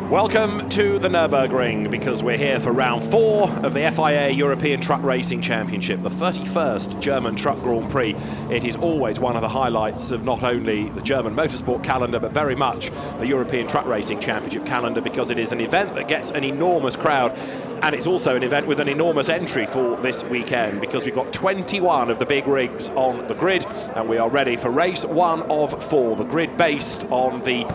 Welcome to the Nürburgring, because we're here for round 4 of the FIA European Truck Racing Championship, the 31st German Truck Grand Prix. It is always one of the highlights of not only the German motorsport calendar, but very much the European Truck Racing Championship calendar, because it is an event that gets an enormous crowd, and it's also an event with an enormous entry for this weekend, because we've got 21 of the big rigs on the grid, and we are ready for race 1 of 4. The grid based on the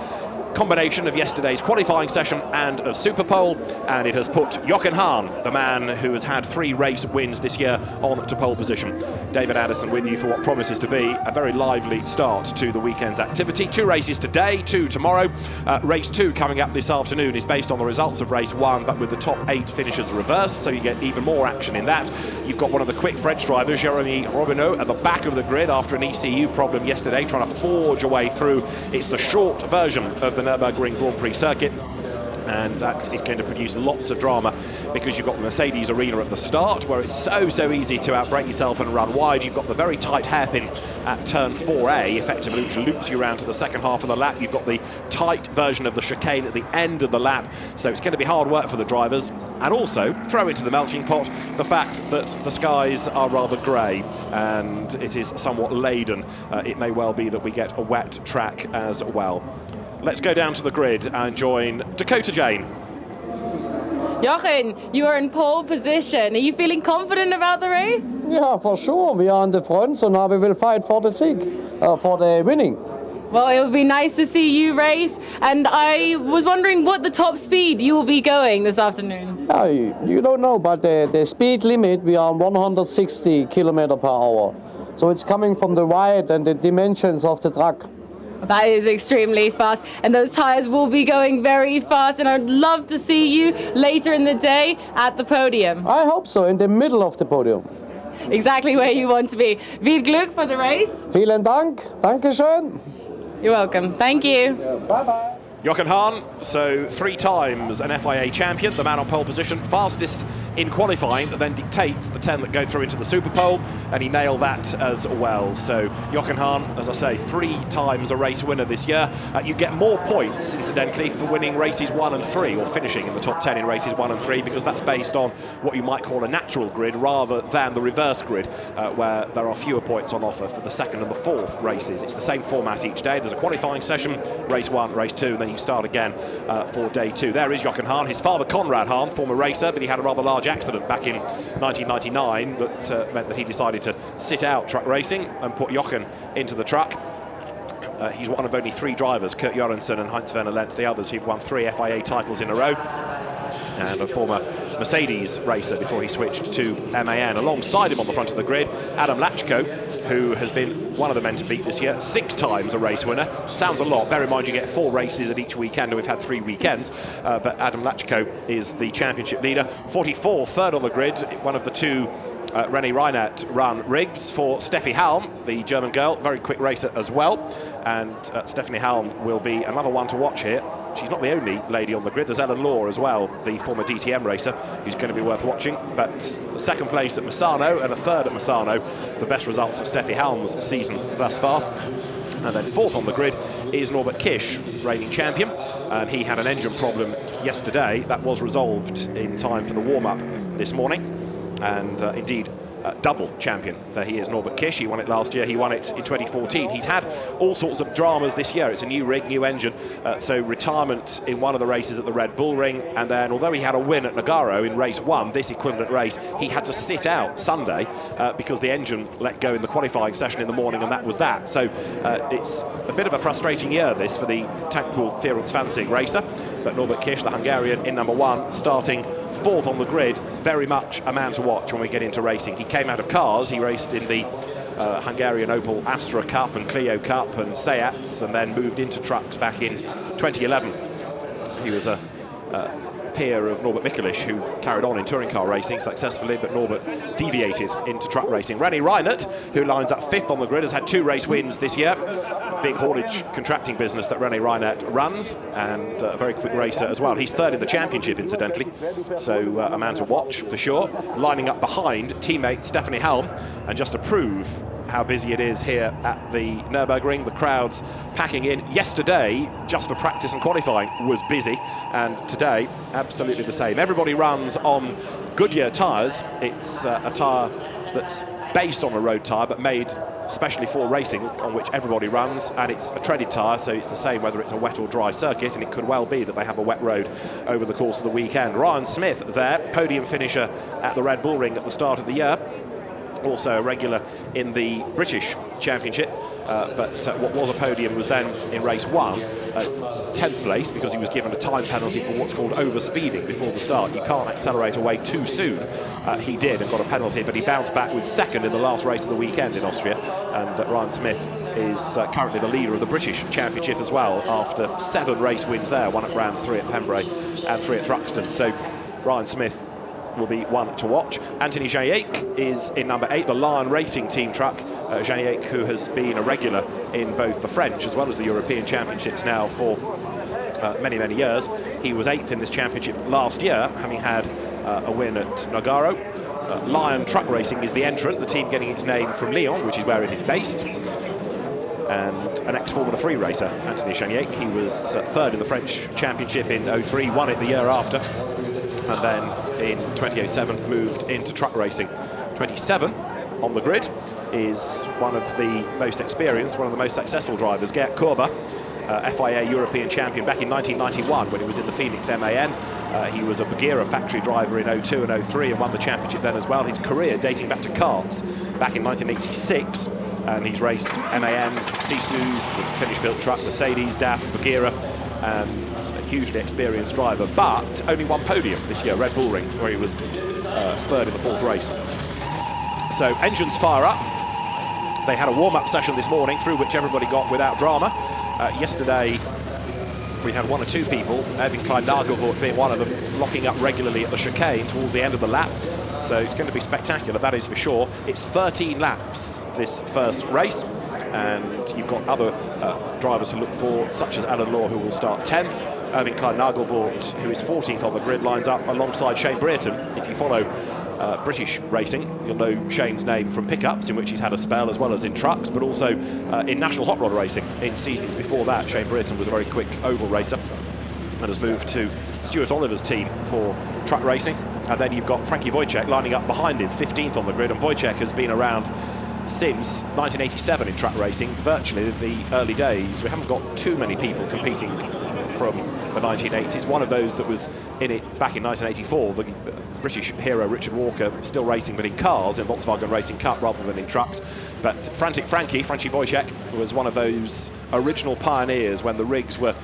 combination of yesterday's qualifying session and of Superpole, and it has put Jochen Hahn, the man who has had 3 race wins this year, on to pole position. David Addison with you for what promises to be a very lively start to the weekend's activity. 2 races today, 2 tomorrow. Race 2 coming up this afternoon is based on the results of race 1, but with the top 8 finishers reversed, so you get even more action in that. You've got one of the quick French drivers, Jérémy Robineau, at the back of the grid after an ECU problem yesterday, trying to forge a way through. It's the short version of the Nürburgring Grand Prix circuit, and that is going to produce lots of drama, because you've got the Mercedes arena at the start, where it's so easy to outbrake yourself and run wide. You've got the very tight hairpin at turn 4A, effectively, which loops you around to the second half of the lap. You've got the tight version of the chicane at the end of the lap, so it's going to be hard work for the drivers. And also throw into the melting pot the fact that the skies are rather grey and it is somewhat laden. It may well be that we get a wet track as well. Let's go down to the grid and join Dakota Jane. Jochen, you are in pole position. Are you feeling confident about the race? Yeah, for sure. We are in the front, so now we will fight for the for the winning. Well, it would be nice to see you race, and I was wondering what the top speed you will be going this afternoon. Yeah, you don't know, but the speed limit, we are 160 km per hour. So it's coming from the wide and the dimensions of the truck. That is extremely fast, and those tires will be going very fast, and I'd love to see you later in the day at the podium. I hope so, in the middle of the podium. Exactly where you want to be. Viel Glück for the race. Vielen Dank. Dankeschön. You're welcome. Thank you. Bye-bye. Jochen Hahn, so 3 times an FIA champion, the man on pole position, fastest in qualifying, that then dictates the 10 that go through into the Superpole, and he nailed that as well. So Jochen Hahn, as I say, 3 times a race winner this year. You get more points, incidentally, for winning races 1 and 3, or finishing in the top 10 in races 1 and 3, because that's based on what you might call a natural grid rather than the reverse grid, where there are fewer points on offer for the 2nd and the 4th races. It's the same format each day. There's a qualifying session, race 1, race 2, and then you start again for day 2. There is Jochen Hahn. His father, Conrad Hahn, former racer, but he had a rather large accident back in 1999 that meant that he decided to sit out truck racing and put Jochen into the truck. He's one of only 3 drivers, Kurt Johansson and Heinz-Werner Lenz, the others who've won 3 FIA titles in a row, and a former Mercedes racer before he switched to MAN. Alongside him on the front of the grid, Adam Lachko, who has been one of the men to beat this year, 6 times a race winner. Sounds a lot. Bear in mind you get 4 races at each weekend, and we've had 3 weekends. But Adam Lachko is the championship leader. 44, third on the grid, one of the 2 René Reinhardt run rigs for Steffi Halm, the German girl, very quick racer as well. And Stephanie Halm will be another one to watch here. She's not the only lady on the grid. There's Ellen Law as well, the former DTM racer, who's going to be worth watching. But 2nd place at Misano and a 3rd at Misano, the best results of Steffi Halm's season thus far. And then 4th on the grid is Norbert Kisch, reigning champion, and he had an engine problem yesterday that was resolved in time for the warm-up this morning. And indeed, double champion. There he is, Norbert Kisch. He won it last year, he won it in 2014. He's had all sorts of dramas this year. It's a new rig, new engine, so retirement in one of the races at the Red Bull Ring, and then although he had a win at Nogaro in race 1, this equivalent race, he had to sit out Sunday because the engine let go in the qualifying session in the morning, and that was that. So it's a bit of a frustrating year, this, for the Tankpool Vierungsfanzig racer, but Norbert Kisch, the Hungarian, in number 1, starting 4th on the grid, very much a man to watch when we get into racing. He came out of cars, he raced in the Hungarian Opel Astra Cup and Clio Cup and Seats, and then moved into trucks back in 2011. He was a peer of Norbert Mikulich, who carried on in touring car racing successfully, but Norbert deviated into truck racing. René Reinhardt, who lines up 5th on the grid, has had 2 race wins this year. Big haulage contracting business that René Reinhardt runs, and a very quick racer as well. He's 3rd in the championship, incidentally, so a man to watch for sure. Lining up behind teammate Stephanie Halm, and just to prove how busy it is here at the Nürburgring. The crowds packing in. Yesterday, just for practice and qualifying, was busy, and today, absolutely the same. Everybody runs on Goodyear tyres. It's a tyre that's based on a road tyre, but made especially for racing, on which everybody runs, and it's a treaded tyre, so it's the same whether it's a wet or dry circuit, and it could well be that they have a wet road over the course of the weekend. Ryan Smith there, podium finisher at the Red Bull Ring at the start of the year, also a regular in the British Championship, but what was a podium was then in race 1 10th place, because he was given a time penalty for what's called overspeeding before the start. You can't accelerate away too soon. He did and got a penalty, but he bounced back with 2nd in the last race of the weekend in Austria, and Ryan Smith is currently the leader of the British Championship as well, after 7 race wins there, 1 at Brands, 3 at Pembrey and 3 at Thruxton. So Ryan Smith will be one to watch. Anthony Janiak is in number 8, the Lion Racing team truck. Janiak, who has been a regular in both the French as well as the European Championships now for many, many years. He was 8th in this championship last year, having had a win at Nogaro. Lion Truck Racing is the entrant, the team getting its name from Lyon, which is where it is based. And an ex-Formula 3 racer, Anthony Janiak. He was 3rd in the French Championship in 03, won it the year after, and then in 2007 moved into truck racing. 27 on the grid is one of the most experienced, one of the most successful drivers, Gert Korber, FIA European champion back in 1991 when he was in the Phoenix MAN. He was a Bagheera factory driver in 02 and 03 and won the championship then as well. His career dating back to karts back in 1986, and he's raced MANs, Sisus, the Finnish-built truck, Mercedes, DAF, Bagheera, and a hugely experienced driver, but only one podium this year, Red Bull Ring, where he was 3rd in the 4th race. So engines fire up. They had a warm-up session this morning through which everybody got without drama. Yesterday we had 1 or 2 people, Erwin Klein-Nagelvoort being one of them, locking up regularly at the chicane towards the end of the lap. So it's going to be spectacular, that is for sure. It's 13 laps this first race, and you've got other drivers to look for, such as Alan Law, who will start 10th. Erwin Klein-Nagelvoort, who is 14th on the grid, lines up alongside Shane Brereton. If you follow British racing, you'll know Shane's name from pickups, in which he's had a spell, as well as in trucks, but also in national hot rod racing. In seasons before that, Shane Brereton was a very quick oval racer and has moved to Stuart Oliver's team for truck racing. And then you've got Frankie Wojciech lining up behind him, 15th on the grid, and Wojciech has been around since 1987 in truck racing, virtually the early days. We haven't got too many people competing from the 1980s. One of those that was in it back in 1984, the British hero Richard Walker, still racing but in cars in Volkswagen Racing Cup rather than in trucks. But Frankie Wojciech was one of those original pioneers when the rigs were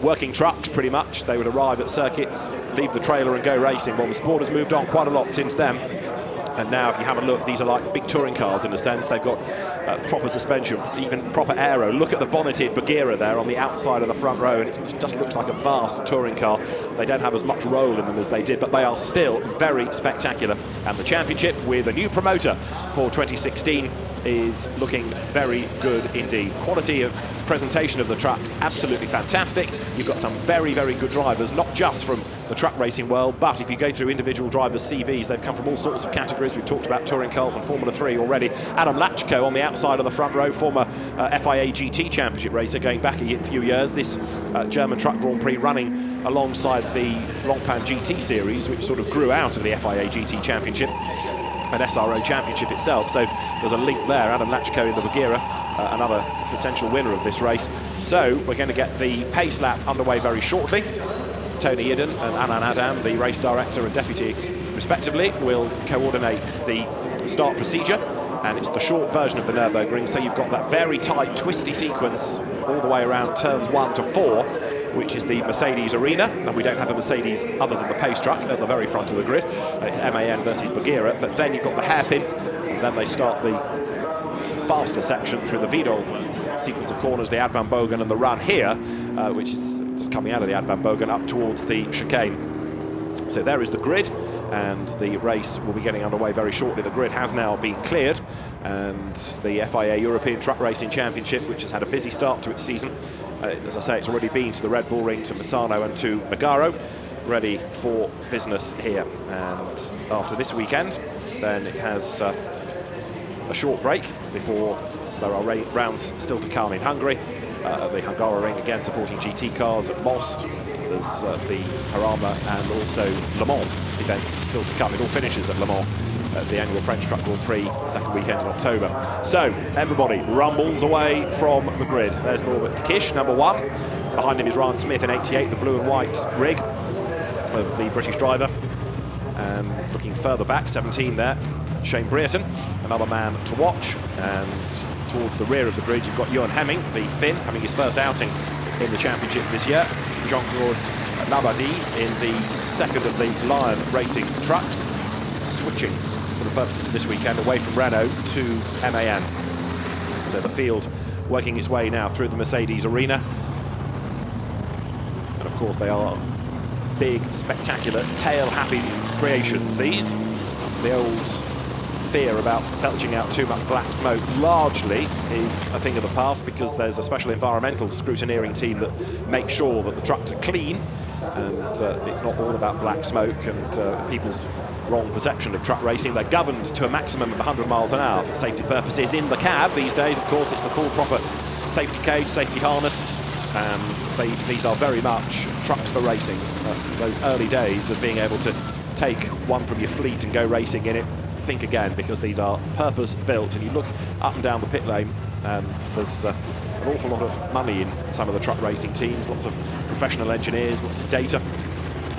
working trucks pretty much. They would arrive at circuits, leave the trailer and go racing. Well, the sport has moved on quite a lot since then. And now, if you have a look, these are like big touring cars in a sense. They've got proper suspension, even proper aero. Look at the bonneted Bagheera there on the outside of the front row, and it just looks like a vast touring car. They don't have as much roll in them as they did, but they are still very spectacular. And the championship, with a new promoter for 2016, is looking very good indeed. Quality of presentation of the trucks, absolutely fantastic. You've got some very, very good drivers, not just from the truck racing world, but if you go through individual drivers' CVs, they've come from all sorts of categories. We've talked about touring cars and Formula 3 already. Adam Lachko on the outside of the front row, former FIA GT Championship racer going back a few years. This German Truck Grand Prix running alongside the Longpan GT series, which sort of grew out of the FIA GT Championship and SRO Championship itself. So there's a link there. Adam Lachko in the Bagheera, another potential winner of this race. So we're going to get the pace lap underway very shortly. Tony Idden and Anan Adam, the race director and deputy respectively, will coordinate the start procedure, and it's the short version of the Nürburgring. So you've got that very tight twisty sequence all the way around turns 1 to 4, which is the Mercedes arena, and we don't have a Mercedes other than the pace truck at the very front of the grid. MAN versus Bagheera, but then you've got the hairpin, and then they start the faster section through the Vidal sequence of corners, the Ad Van Bogen and the run here, which is just coming out of the Ad Van Bogen up towards the chicane. So there is the grid, and the race will be getting underway very shortly. The grid has now been cleared, and the FIA European Truck Racing Championship, which has had a busy start to its season, as I say, it's already been to the Red Bull Ring, to Misano and to Nogaro, ready for business here. And after this weekend, then it has a short break before there are rounds still to come in Hungary. The Hungaroring again supporting GT cars at Most. There's the Harama and also Le Mans events still to come. It all finishes at Le Mans at the annual French Truck Grand Prix, second weekend in October. So everybody rumbles away from the grid. There's Norbert Kish, number 1. Behind him is Ryan Smith in 88, the blue and white rig of the British driver. And looking further back, 17 there, Shane Brereton, another man to watch. And towards the rear of the grid, you've got Johan Hemming, the Finn, having his first outing in the championship this year. Jean-Claude Labadie in the second of the Lion Racing trucks, switching for the purposes of this weekend away from Renault to MAN. So the field working its way now through the Mercedes arena. And of course they are big, spectacular, tail-happy creations, these. The old fear about belching out too much black smoke largely is a thing of the past, because there's a special environmental scrutineering team that makes sure that the trucks are clean, and it's not all about black smoke and people's wrong perception of truck racing. They're governed to a maximum of 100 miles an hour for safety purposes. In the cab these days, of course, it's the full proper safety cage, safety harness, and these are very much trucks for racing. Those early days of being able to take one from your fleet and go racing in it, think again, because these are purpose-built. And you look up and down the pit lane, and there's an awful lot of money in some of the truck racing teams, lots of professional engineers, lots of data,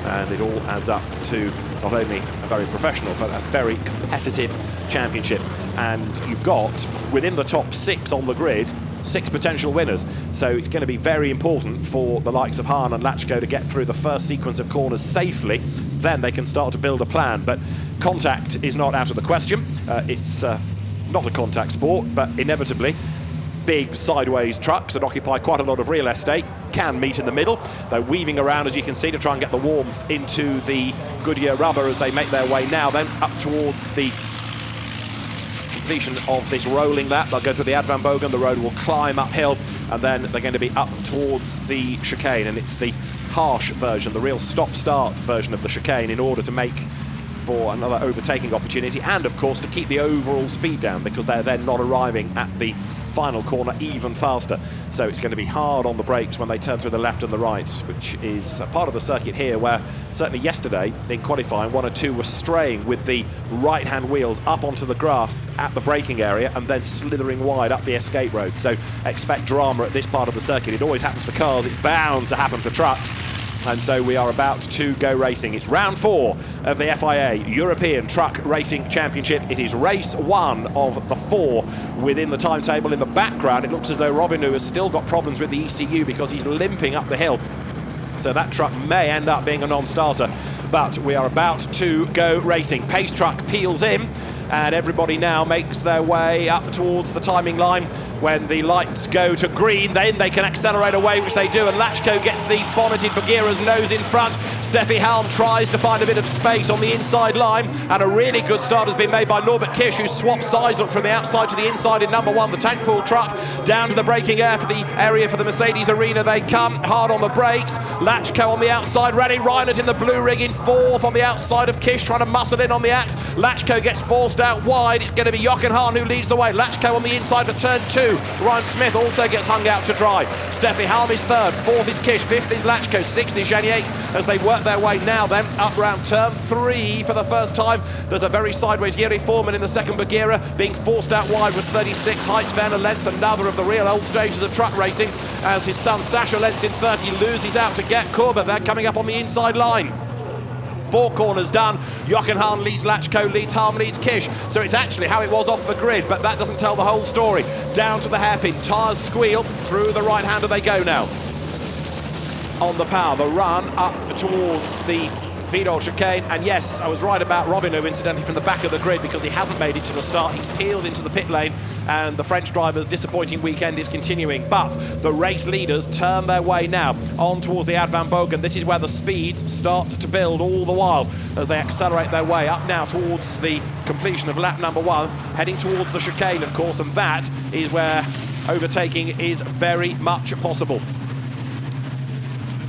and it all adds up to not only a very professional but a very competitive championship. And you've got, within the top 6 on the grid, 6 potential winners. So it's going to be very important for the likes of Hahn and Lachko to get through the first sequence of corners safely. Then they can start to build a plan. But contact is not out of the question. It's not a contact sport, but inevitably big sideways trucks that occupy quite a lot of real estate can meet in the middle. They're weaving around, as you can see, to try and get the warmth into the Goodyear rubber as they make their way now then up towards the completion of this rolling lap. They'll go through the Ad Van Bogen, the road will climb uphill, and then they're going to be up towards the chicane, and it's the harsh version, the real stop-start version of the chicane, in order to make for another overtaking opportunity, and of course to keep the overall speed down, because they're then not arriving at the final corner even faster. So it's going to be hard on the brakes when they turn through the left and the right, which is a part of the circuit here where certainly yesterday in qualifying 1 or 2 were straying with the right hand wheels up onto the grass at the braking area and then slithering wide up the escape road. So expect drama at this part of the circuit. It always happens for cars, it's bound to happen for trucks. And so we are about to go racing. It's round 4 of the FIA European Truck Racing Championship. It is race 1 of the 4 within the timetable. In the background, it looks as though Robinu has still got problems with the ECU because he's limping up the hill. So that truck may end up being a non-starter. But we are about to go racing. Pace truck peels in, and everybody now makes their way up towards the timing line. When the lights go to green, then they can accelerate away, which they do, and Lachko gets the bonneted Bagheera's nose in front. Steffi Halm tries to find a bit of space on the inside line, and a really good start has been made by Norbert Kish, who swaps sides, look from the outside to the inside in number 1, the tank pool truck, down to the braking area for the Mercedes arena. They come hard on the brakes. Lachko on the outside, ready. Reinert in the blue rig in 4th on the outside of Kish, trying to muscle in on the act. Lachko gets forced out wide. It's going to be Jochen Hahn who leads the way. Lachko on the inside for turn 2. Ryan Smith also gets hung out to dry. Steffi Halm is 3rd, 4th is Kish, 5th is Lachko, 6th is Janier as they work their way now then up round turn 3 for the first time. There's a very sideways Jiri Foreman in the second Bagheera, being forced out wide was 36. Heitz Werner Lentz, another of the real old stages of truck racing, as his son Sasha Lentz in 30 loses out to Gert Korber. They're coming up on the inside line. 4 corners done. Jochen Hahn leads Lachko, leads Harm, leads Kish. So it's actually how it was off the grid, but that doesn't tell the whole story. Down to the hairpin, tyres squeal, through the right-hander they go now. On the power, the run up towards the Vidal chicane, and yes, I was right about Robinu, incidentally, from the back of the grid, because he hasn't made it to the start. He's peeled into the pit lane, and the French driver's disappointing weekend is continuing. But the race leaders turn their way now on towards the Ad Van Bogen. This is where the speeds start to build all the while as they accelerate their way up now towards the completion of lap number 1, heading towards the chicane, of course, and that is where overtaking is very much possible.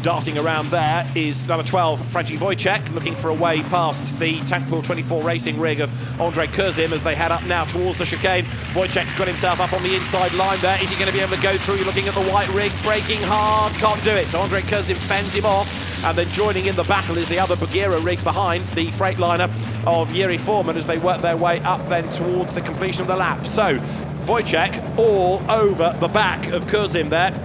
Darting around there is number 12, Frankie Wojciech, looking for a way past the Tank Pool 24 racing rig of Andrei Kurzim as they head up now towards the chicane. Wojciech's got himself up on the inside line there. Is he going to be able to go through? You're looking at the white rig, braking hard, can't do it. So Andrei Kurzim fends him off, and then joining in the battle is the other Bagheera rig behind the Freightliner of Jiri Foreman as they work their way up then towards the completion of the lap. So Wojciech all over the back of Kurzim there.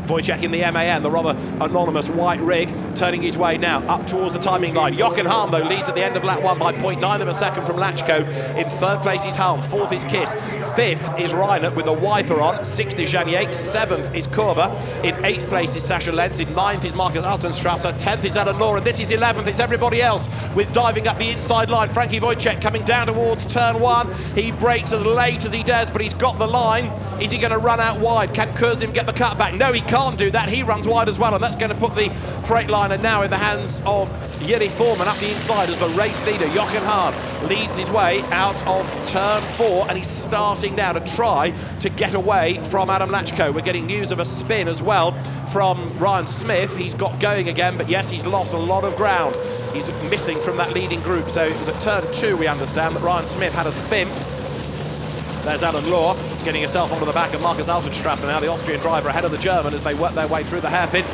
Wojciech in the MAN, the rather anonymous white rig, turning his way now up towards the timing line. Jochen Hahn, though, leads at the end of lap 1 by 0.9 of a second from Lachko. In third place is Hahn, fourth is Kiss, fifth is Reinert with a wiper on, sixth is Janiek, seventh is Korber, in eighth place is Sascha Lenz, in ninth is Markus Altenstrasser, 10th is Alan Law, and this is 11th, it's everybody else with diving up the inside line. Frankie Wojciech coming down towards turn 1, he brakes as late as he does, but he's got the line. Is he going to run out wide? Can Kurzim get the cutback? No, he can't do that. He runs wide as well, and that's going to put the Freightliner now in the hands of Jiri Foreman up the inside as the race leader. Jochen Hahn leads his way out of turn 4, and he's starting now to try to get away from Adam Lachko. We're getting news of a spin as well from Ryan Smith. He's got going again, but yes, he's lost a lot of ground. He's missing from that leading group. So it was at turn 2, we understand, that Ryan Smith had a spin. There's Alan Law getting himself onto the back of Markus Altenstrasser now, the Austrian driver ahead of the German as they work their way through the hairpin.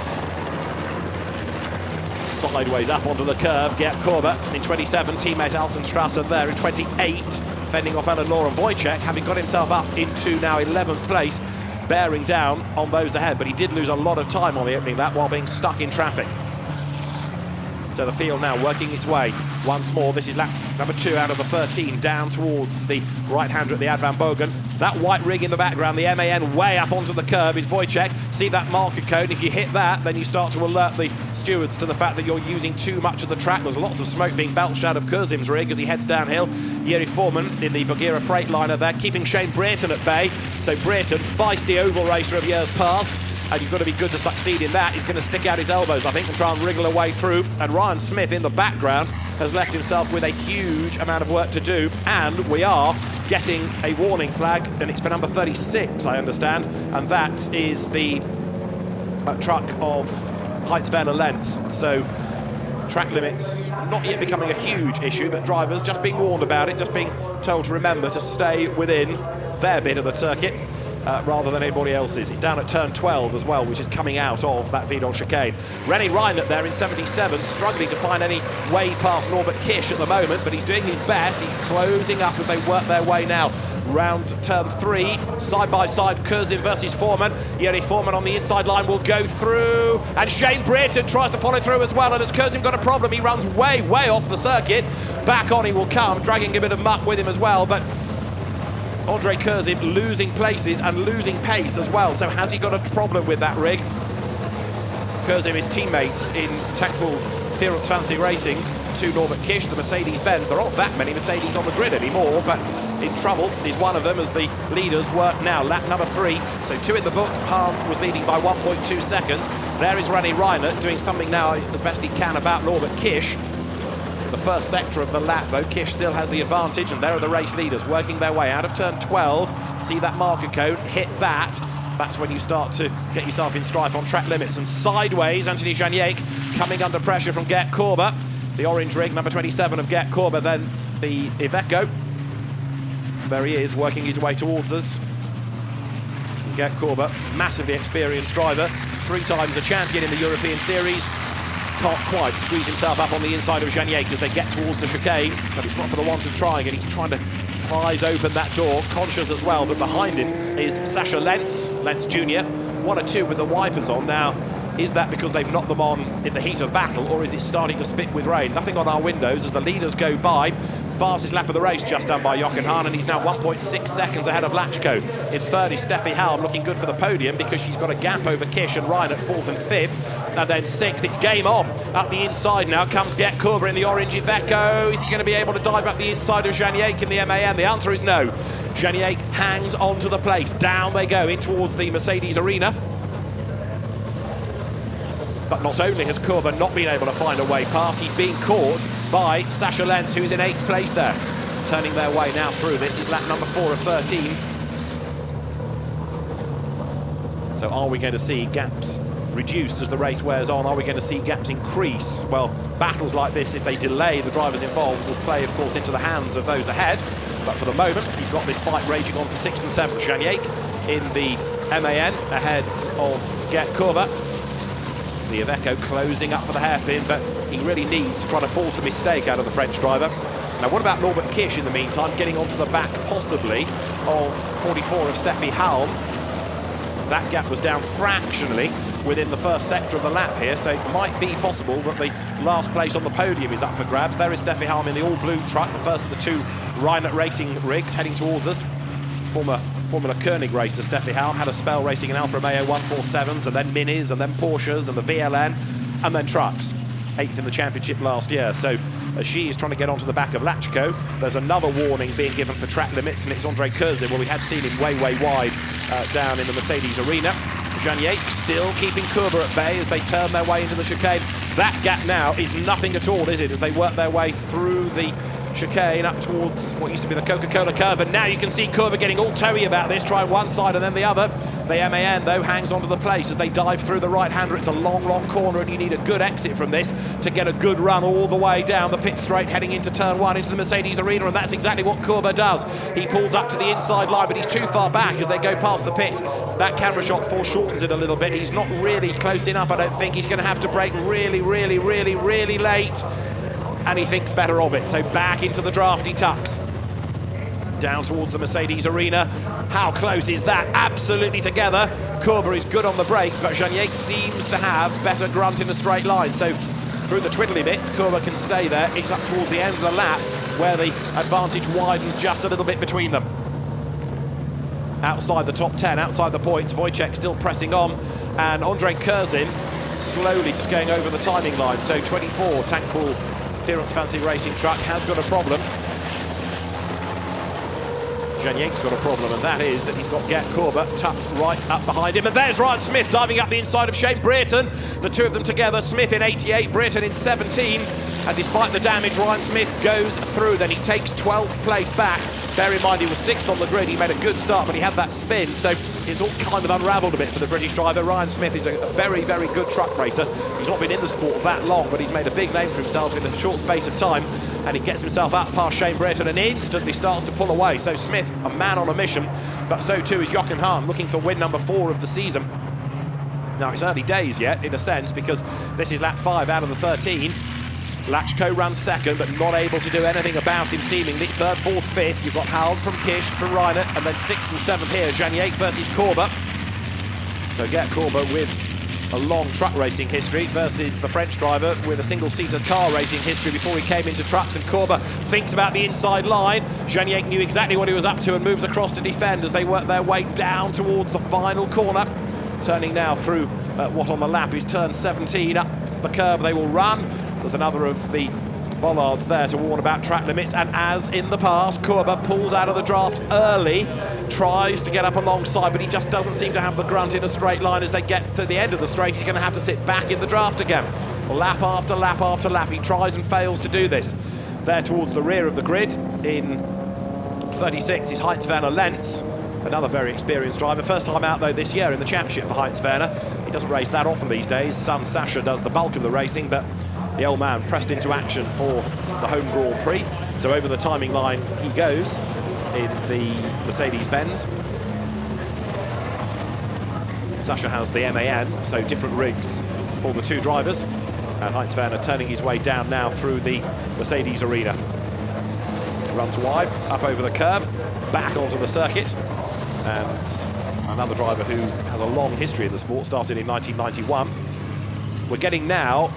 Sideways up onto the curb, Gert Korber in 27, teammate Altenstrasser there in 28, fending off Alan Law, and Wojciech having got himself up into now 11th place, bearing down on those ahead, but he did lose a lot of time on the opening lap while being stuck in traffic. So the field now working its way once more. This is lap number 2 out of the 13, down towards the right-hander at the Ad Van Bogen. That white rig in the background, the MAN way up onto the curb is Wojciech. See that marker code? If you hit that, then you start to alert the stewards to the fact that you're using too much of the track. There's lots of smoke being belched out of Kurzim's rig as he heads downhill. Jiri Foreman in the Bagheera Freightliner there, keeping Shane Brereton at bay. So Brereton, feisty oval racer of years past, and you've got to be good to succeed in that. He's going to stick out his elbows, I think, and try and wriggle away through. And Ryan Smith in the background has left himself with a huge amount of work to do. And we are getting a warning flag, and it's for number 36, I understand. And that is the truck of Heitzwerner Lenz. So track limits not yet becoming a huge issue, but drivers just being warned about it, just being told to remember to stay within their bit of the circuit. Rather than anybody else's. He's down at turn 12 as well, which is coming out of that Vidal chicane. René Reinert there in 77, struggling to find any way past Norbert Kisch at the moment, but he's doing his best. He's closing up as they work their way now round turn 3, side by side, Kurzim versus Foreman. Jiri Foreman on the inside line will go through, and Shane Brereton tries to follow through as well, and has Kurzim got a problem? He runs way off the circuit. Back on he will come, dragging a bit of muck with him as well, but Andrei Kurzim losing places and losing pace as well. So has he got a problem with that rig? Kurzim is teammates in Tank Pool Vierundzwanzig Fancy Racing to Norbert Kisch, the Mercedes-Benz. There aren't that many Mercedes on the grid anymore, but in trouble is one of them as the leaders work now. Lap number 3, so 2 in the book. Hahn was leading by 1.2 seconds. There is René Reinert doing something now as best he can about Norbert Kisch. The first sector of the lap, though, Kisch still has the advantage, and there are the race leaders working their way out of turn 12. See that marker code, hit that. That's when you start to get yourself in strife on track limits. And sideways, Anthony Janiek coming under pressure from Gert Korber. The orange rig, number 27 of Gert Korber, then the Iveco. There he is, working his way towards us. Gert Korber, massively experienced driver, 3 times a champion in the European Series. Can't quite squeeze himself up on the inside of Janiek as they get towards the chicane, but it's not for the want of trying, and he's trying to prise open that door, conscious as well, but behind him is Sascha Lenz, Lenz Jr., 1 or 2 with the wipers on now. Is that because they've knocked them on in the heat of battle, or is it starting to spit with rain? Nothing on our windows as the leaders go by. Fastest lap of the race just done by Jochen Hahn, and he's now 1.6 seconds ahead of Lachko. In third is Steffi Halm, looking good for the podium because she's got a gap over Kisch and Ryan at 4th and 5th. And then 6th, it's game on. Up the inside now comes Gert Korber in the orange Iveco. Is he going to be able to dive up the inside of Janiek in the MAN? The answer is no. Janiek hangs onto the place. Down they go in towards the Mercedes arena. But not only has Korber not been able to find a way past, he's being caught by Sascha Lenz, who is in 8th place there. Turning their way now through. This is lap number 4 of 13. So are we going to see gaps reduced as the race wears on? Are we going to see gaps increase? Well, battles like this, if they delay the drivers involved, will play, of course, into the hands of those ahead. But for the moment, you've got this fight raging on for 6th and 7th. Janiek in the MAN ahead of Gert Kurber. The Iveco closing up for the hairpin, but he really needs to try to force a mistake out of the French driver. Now, what about Norbert Kish in the meantime, getting onto the back, possibly, of 44 of Steffi Halm? That gap was down fractionally within the first sector of the lap here, so it might be possible that the last place on the podium is up for grabs. There is Steffi Halm in the all-blue truck, the first of the two Rheinert Racing rigs heading towards us. Former Formula Koenig racer Steffi Halm had a spell racing in Alfa Romeo 147s, and then Minis, and then Porsches, and the VLN, and then trucks. 8th in the championship last year. So as she is trying to get onto the back of Lachko, there's another warning being given for track limits, and it's Andre Kurzin. Well, we had seen him way wide down in the Mercedes arena. Janiek still keeping Kurber at bay as they turn their way into the chicane. That gap now is nothing at all, is it, as they work their way through the chicane up towards what used to be the Coca-Cola curve, and now you can see Kurber getting all toey about this, trying one side and then the other. The MAN, though, hangs onto the place as they dive through the right-hander. It's a long corner, and you need a good exit from this to get a good run all the way down the pit straight, heading into turn 1, into the Mercedes arena, and that's exactly what Kurber does. He pulls up to the inside line, but he's too far back as they go past the pits. That camera shot foreshortens it a little bit. He's not really close enough, I don't think. He's going to have to brake really late. And he thinks better of it, so back into the draft he tucks. Down towards the Mercedes arena. How close is that? Absolutely together. Kurber is good on the brakes, but Janiek seems to have better grunt in a straight line. So through the twiddly bits, Kurber can stay there. It's up towards the end of the lap where the advantage widens just a little bit between them. Outside the top 10, outside the points, Wojciech still pressing on, and Andre Kurzin slowly just going over the timing line. So 24, Tank Pool Ference Fancy Racing truck has got a problem. Janiek's got a problem, and that is that he's got Gert Kurber tucked right up behind him. And there's Ryan Smith diving up the inside of Shane Brereton. The two of them together, Smith in 88, Brereton in 17. And despite the damage, Ryan Smith goes through. Then he takes 12th place back. Bear in mind, he was 6th on the grid. He made a good start, but he had that spin. So it's all kind of unravelled a bit for the British driver. Ryan Smith is a very good truck racer. He's not been in the sport that long, but he's made a big name for himself in a short space of time. And he gets himself up past Shane Brereton and instantly starts to pull away. So Smith, a man on a mission, but so too is Jochen Hahn, looking for win number 4 of the season. Now, it's early days yet, in a sense, because this is lap 5 out of the 13. Lachko runs second, but not able to do anything about him, seemingly. 3rd, 4th, 5th. You've got Halm from Kish, from Rheinert, and then 6th and 7th here. Janiek versus Kurber. So Gert Kurber with a long truck racing history versus the French driver with a single-seater car racing history before he came into trucks, and Kurber thinks about the inside line. Janiek knew exactly what he was up to and moves across to defend as they work their way down towards the final corner. Turning now through what on the lap is turn 17. Up the curb they will run. There's another of the bollards there to warn about track limits, and as in the past, Kurber pulls out of the draft early, tries to get up alongside, but he just doesn't seem to have the grunt in a straight line. As they get to the end of the straight, he's going to have to sit back in the draft again. Lap after lap after lap, he tries and fails to do this. There towards the rear of the grid in 36 is Heinz Werner Lenz, another very experienced driver. First time out, though, this year in the championship for Heinz Werner. He doesn't race that often these days. Son Sasha does the bulk of the racing, but the old man pressed into action for the home Grand Prix. So over the timing line he goes in the Mercedes-Benz. Sasha has the MAN, so different rigs for the two drivers. And Heinz Werner turning his way down now through the Mercedes arena. Runs wide, up over the curb, back onto the circuit. And another driver who has a long history in the sport, started in 1991. We're getting now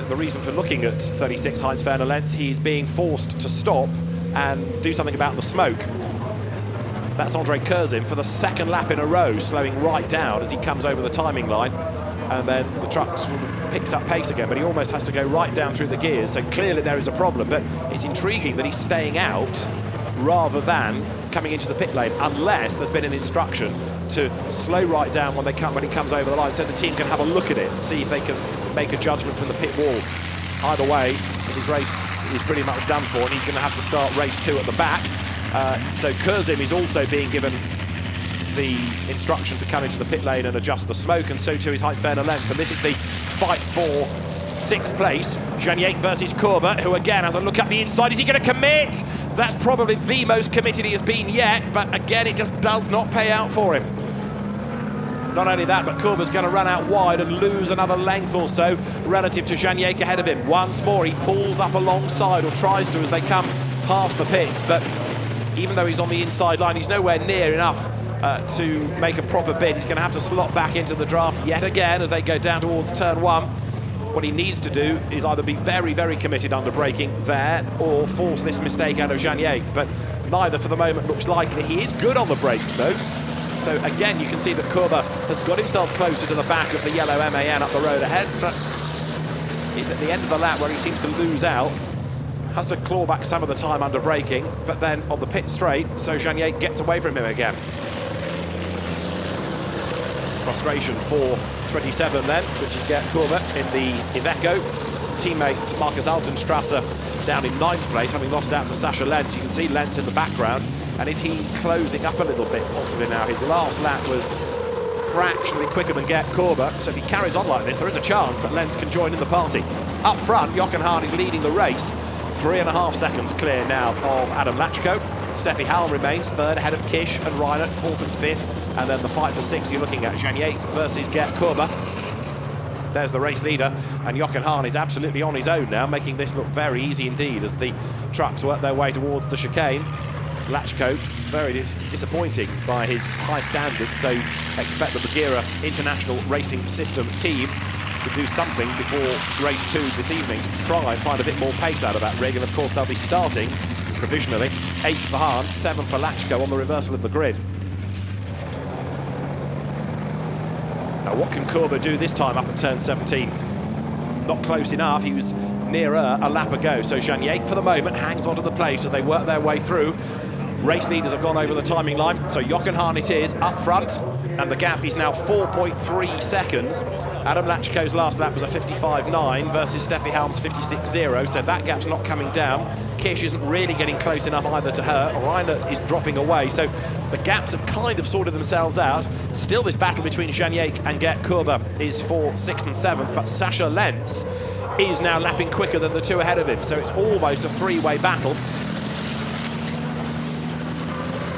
the reason for looking at 36 Heinz Werner Lenz. He's being forced to stop and do something about the smoke. That's Andre Kurzin for the 2nd lap in a row, slowing right down as he comes over the timing line, and then the truck sort of picks up pace again, but he almost has to go right down through the gears, so clearly there is a problem. But it's intriguing that he's staying out rather than coming into the pit lane, unless there's been an instruction to slow right down when he comes over the line, so the team can have a look at it and see if they can make a judgment from the pit wall. Either way, his race is pretty much done for, and he's going to have to start race 2 at the back. So Kurzin is also being given the instruction to come into the pit lane and adjust the smoke, and so too is Heinz-Werner Lenz. And this is the fight for 6th place. Jean-Jacques versus Corbett, who again has a look up the inside. Is he going to commit? That's probably the most committed he has been yet, but again, it just does not pay out for him. Not only that, but Corbert's going to run out wide and lose another length or so relative to Jean-Jacques ahead of him. Once more, he pulls up alongside, or tries to, as they come past the pits, but even though he's on the inside line, he's nowhere near enough to make a proper bid. He's going to have to slot back into the draft yet again as they go down towards turn 1. What he needs to do is either be very, very committed under braking there or force this mistake out of Jean-Jacques, but neither for the moment looks likely. He is good on the brakes though. So again, you can see that Corbett has got himself closer to the back of the yellow MAN up the road ahead, but he's at the end of the lap where he seems to lose out. Has to claw back some of the time under braking, but then on the pit straight, so Jean-Jacques gets away from him again. Frustration for 27 then, which is Gert Corbett in the Iveco. Teammate Marcus Altenstrasser down in 9th place, having lost out to Sascha Lenz. You can see Lenz in the background, and is he closing up a little bit possibly now? His last lap was fractionally quicker than Gert Corbett, so if he carries on like this, there is a chance that Lenz can join in the party. Up front, Jochen Hahn is leading the race, 3.5 seconds clear now of Adam Lachko. Steffi Halm remains 3rd ahead of Kish and Reinert, 4th and 5th. And then the fight for 6th, you're looking at Jean-Jacques versus Gert Corbett. There's the race leader, and Jochen Hahn is absolutely on his own now, making this look very easy indeed as the trucks work their way towards the chicane. Lachko, very disappointing by his high standards, so expect the Bagheera International Racing System team to do something before race 2 this evening to try and find a bit more pace out of that rig, and of course they'll be starting provisionally 8th for Hahn, 7th for Lachko on the reversal of the grid. Now what can Corbett do this time up at turn 17? Not close enough, he was nearer a lap ago, so Jean-Jacques for the moment hangs onto the place as they work their way through. Race leaders have gone over the timing line, so Jochen Hahn it is up front, and the gap is now 4.3 seconds. Adam Lachko's last lap was a 55.9 versus Steffi Halm's 56.0, so that gap's not coming down. Kish isn't really getting close enough either to her. Reinert is dropping away, so the gaps have kind of sorted themselves out. Still, this battle between Jean-Jacques and Gert Corbett is for 6th and 7th, but Sascha Lenz is now lapping quicker than the 2 ahead of him, so it's almost a 3-way battle.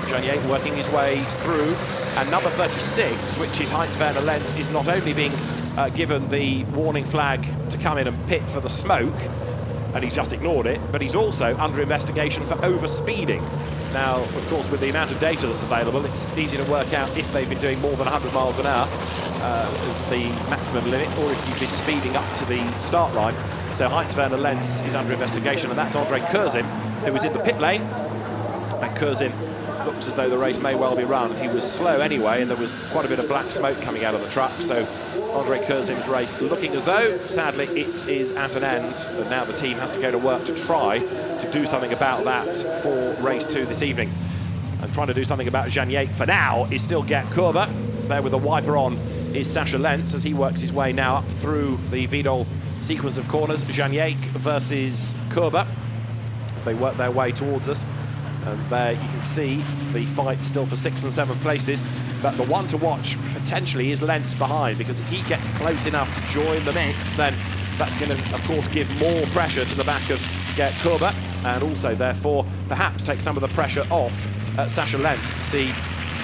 Jean-Jacques working his way through, and number 36, which is Heinz-Werner Lenz, is not only being given the warning flag to come in and pit for the smoke, and he's just ignored it, but he's also under investigation for overspeeding. Now, of course, with the amount of data that's available, it's easy to work out if they've been doing more than 100 miles an hour as the maximum limit, or if you've been speeding up to the start line. So Heinz-Werner Lenz is under investigation, and that's Andre Curzin, who was in the pit lane, and Curzin looks as though the race may well be run. He was slow anyway, and there was quite a bit of black smoke coming out of the truck, so Andre Curzin's race looking as though, sadly, it is at an end, and now the team has to go to work to try to do something about that for race 2 this evening. And trying to do something about Jean-Jacques for now is still Gert Corbett. There with a wiper on is Sascha Lenz as he works his way now up through the Vidal sequence of corners. Jean-Jacques versus Corbett as they work their way towards us. And there you can see the fight still for 6th and 7th places. But the one to watch potentially is Lenz behind, because if he gets close enough to join the mix, then that's going to, of course, give more pressure to the back of Gert Corbett, and also, therefore, perhaps take some of the pressure off Sascha Lenz to see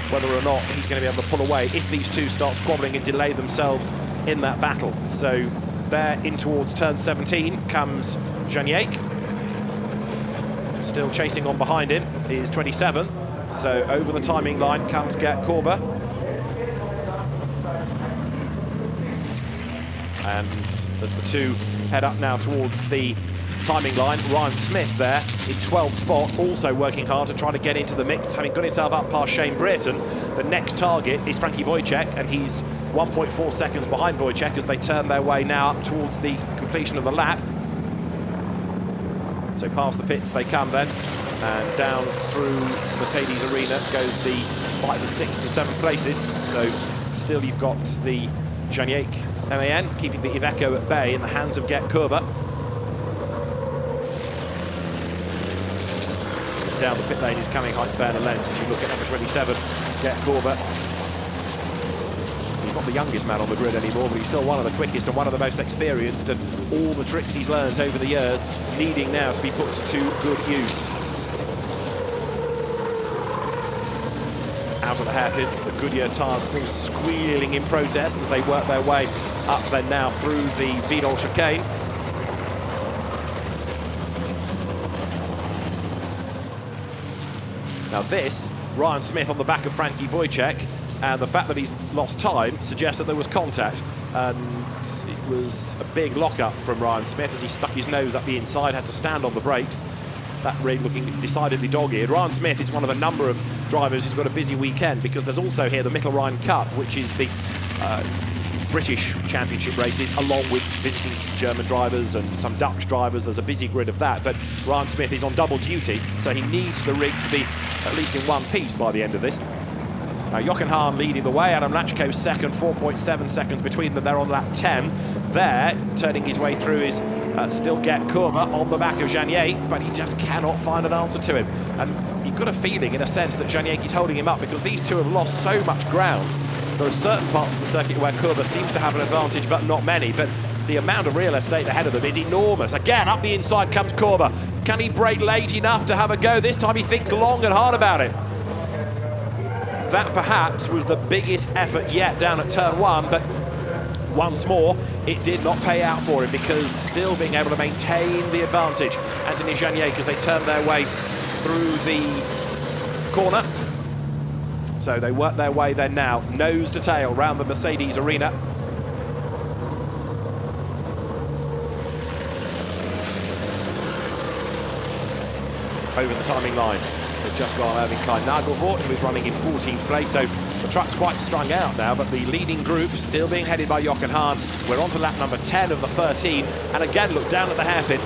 whether or not he's going to be able to pull away if these two start squabbling and delay themselves in that battle. So there in towards turn 17 comes Jean-Jacques. Still chasing on behind him is 27. So over the timing line comes Gert Corbett. And as the two head up now towards the timing line, Ryan Smith there in 12th spot, also working hard to try to get into the mix, having got himself up past Shane Brereton. The next target is Frankie Wojciech, and he's 1.4 seconds behind Wojciech as they turn their way now up towards the completion of the lap. So past the pits they come then, and down through Mercedes Arena goes the fight for 6th and 7th places. So still you've got the Jean-Jacques MAN keeping the Iveco at bay in the hands of Gert Corbett. Down the pit lane is coming Heinz-Werner Lenz as you look at number 27, Get Corber. He's not the youngest man on the grid anymore, but he's still one of the quickest and one of the most experienced, and all the tricks he's learned over the years needing now to be put to good use. Out of the hairpin, the Goodyear tyres still squealing in protest as they work their way up then now through the Vidal chicane. Now this, Ryan Smith on the back of Frankie Wojciech, and the fact that he's lost time suggests that there was contact, and it was a big lock-up from Ryan Smith as he stuck his nose up the inside, had to stand on the brakes. That really looking decidedly dog-eared. Ryan Smith is one of a number of drivers who's got a busy weekend, because there's also here the Mittelrhein Cup, which is the British Championship races, along with visiting German drivers and some Dutch drivers. There's a busy grid of that, but Ryan Smith is on double duty, so he needs the rig to be at least in one piece by the end of this. Now Jochen Hahn leading the way, Adam Lachko second, 4.7 seconds between them. They're on lap 10. There, turning his way through is still Gert Kurber on the back of Janier, but he just cannot find an answer to him. And you've got a feeling, in a sense, that Janier is holding him up, because these two have lost so much ground. There are certain parts of the circuit where Kurber seems to have an advantage, but not many. But the amount of real estate ahead of them is enormous. Again, up the inside comes Kurber. Can he brake late enough to have a go? This time he thinks long and hard about it. That perhaps was the biggest effort yet down at turn one, but once more, it did not pay out for him, because still being able to maintain the advantage, Anthony Janier, because they turned their way through the corner. So they work their way then now, nose to tail, round the Mercedes arena. Over the timing line has just gone Irving Klein-Nagelvoort, who is running in 14th place, so the truck's quite strung out now, but the leading group still being headed by Jochen Hahn. We're on to lap number 10 of the 13, and again, look down at the hairpin.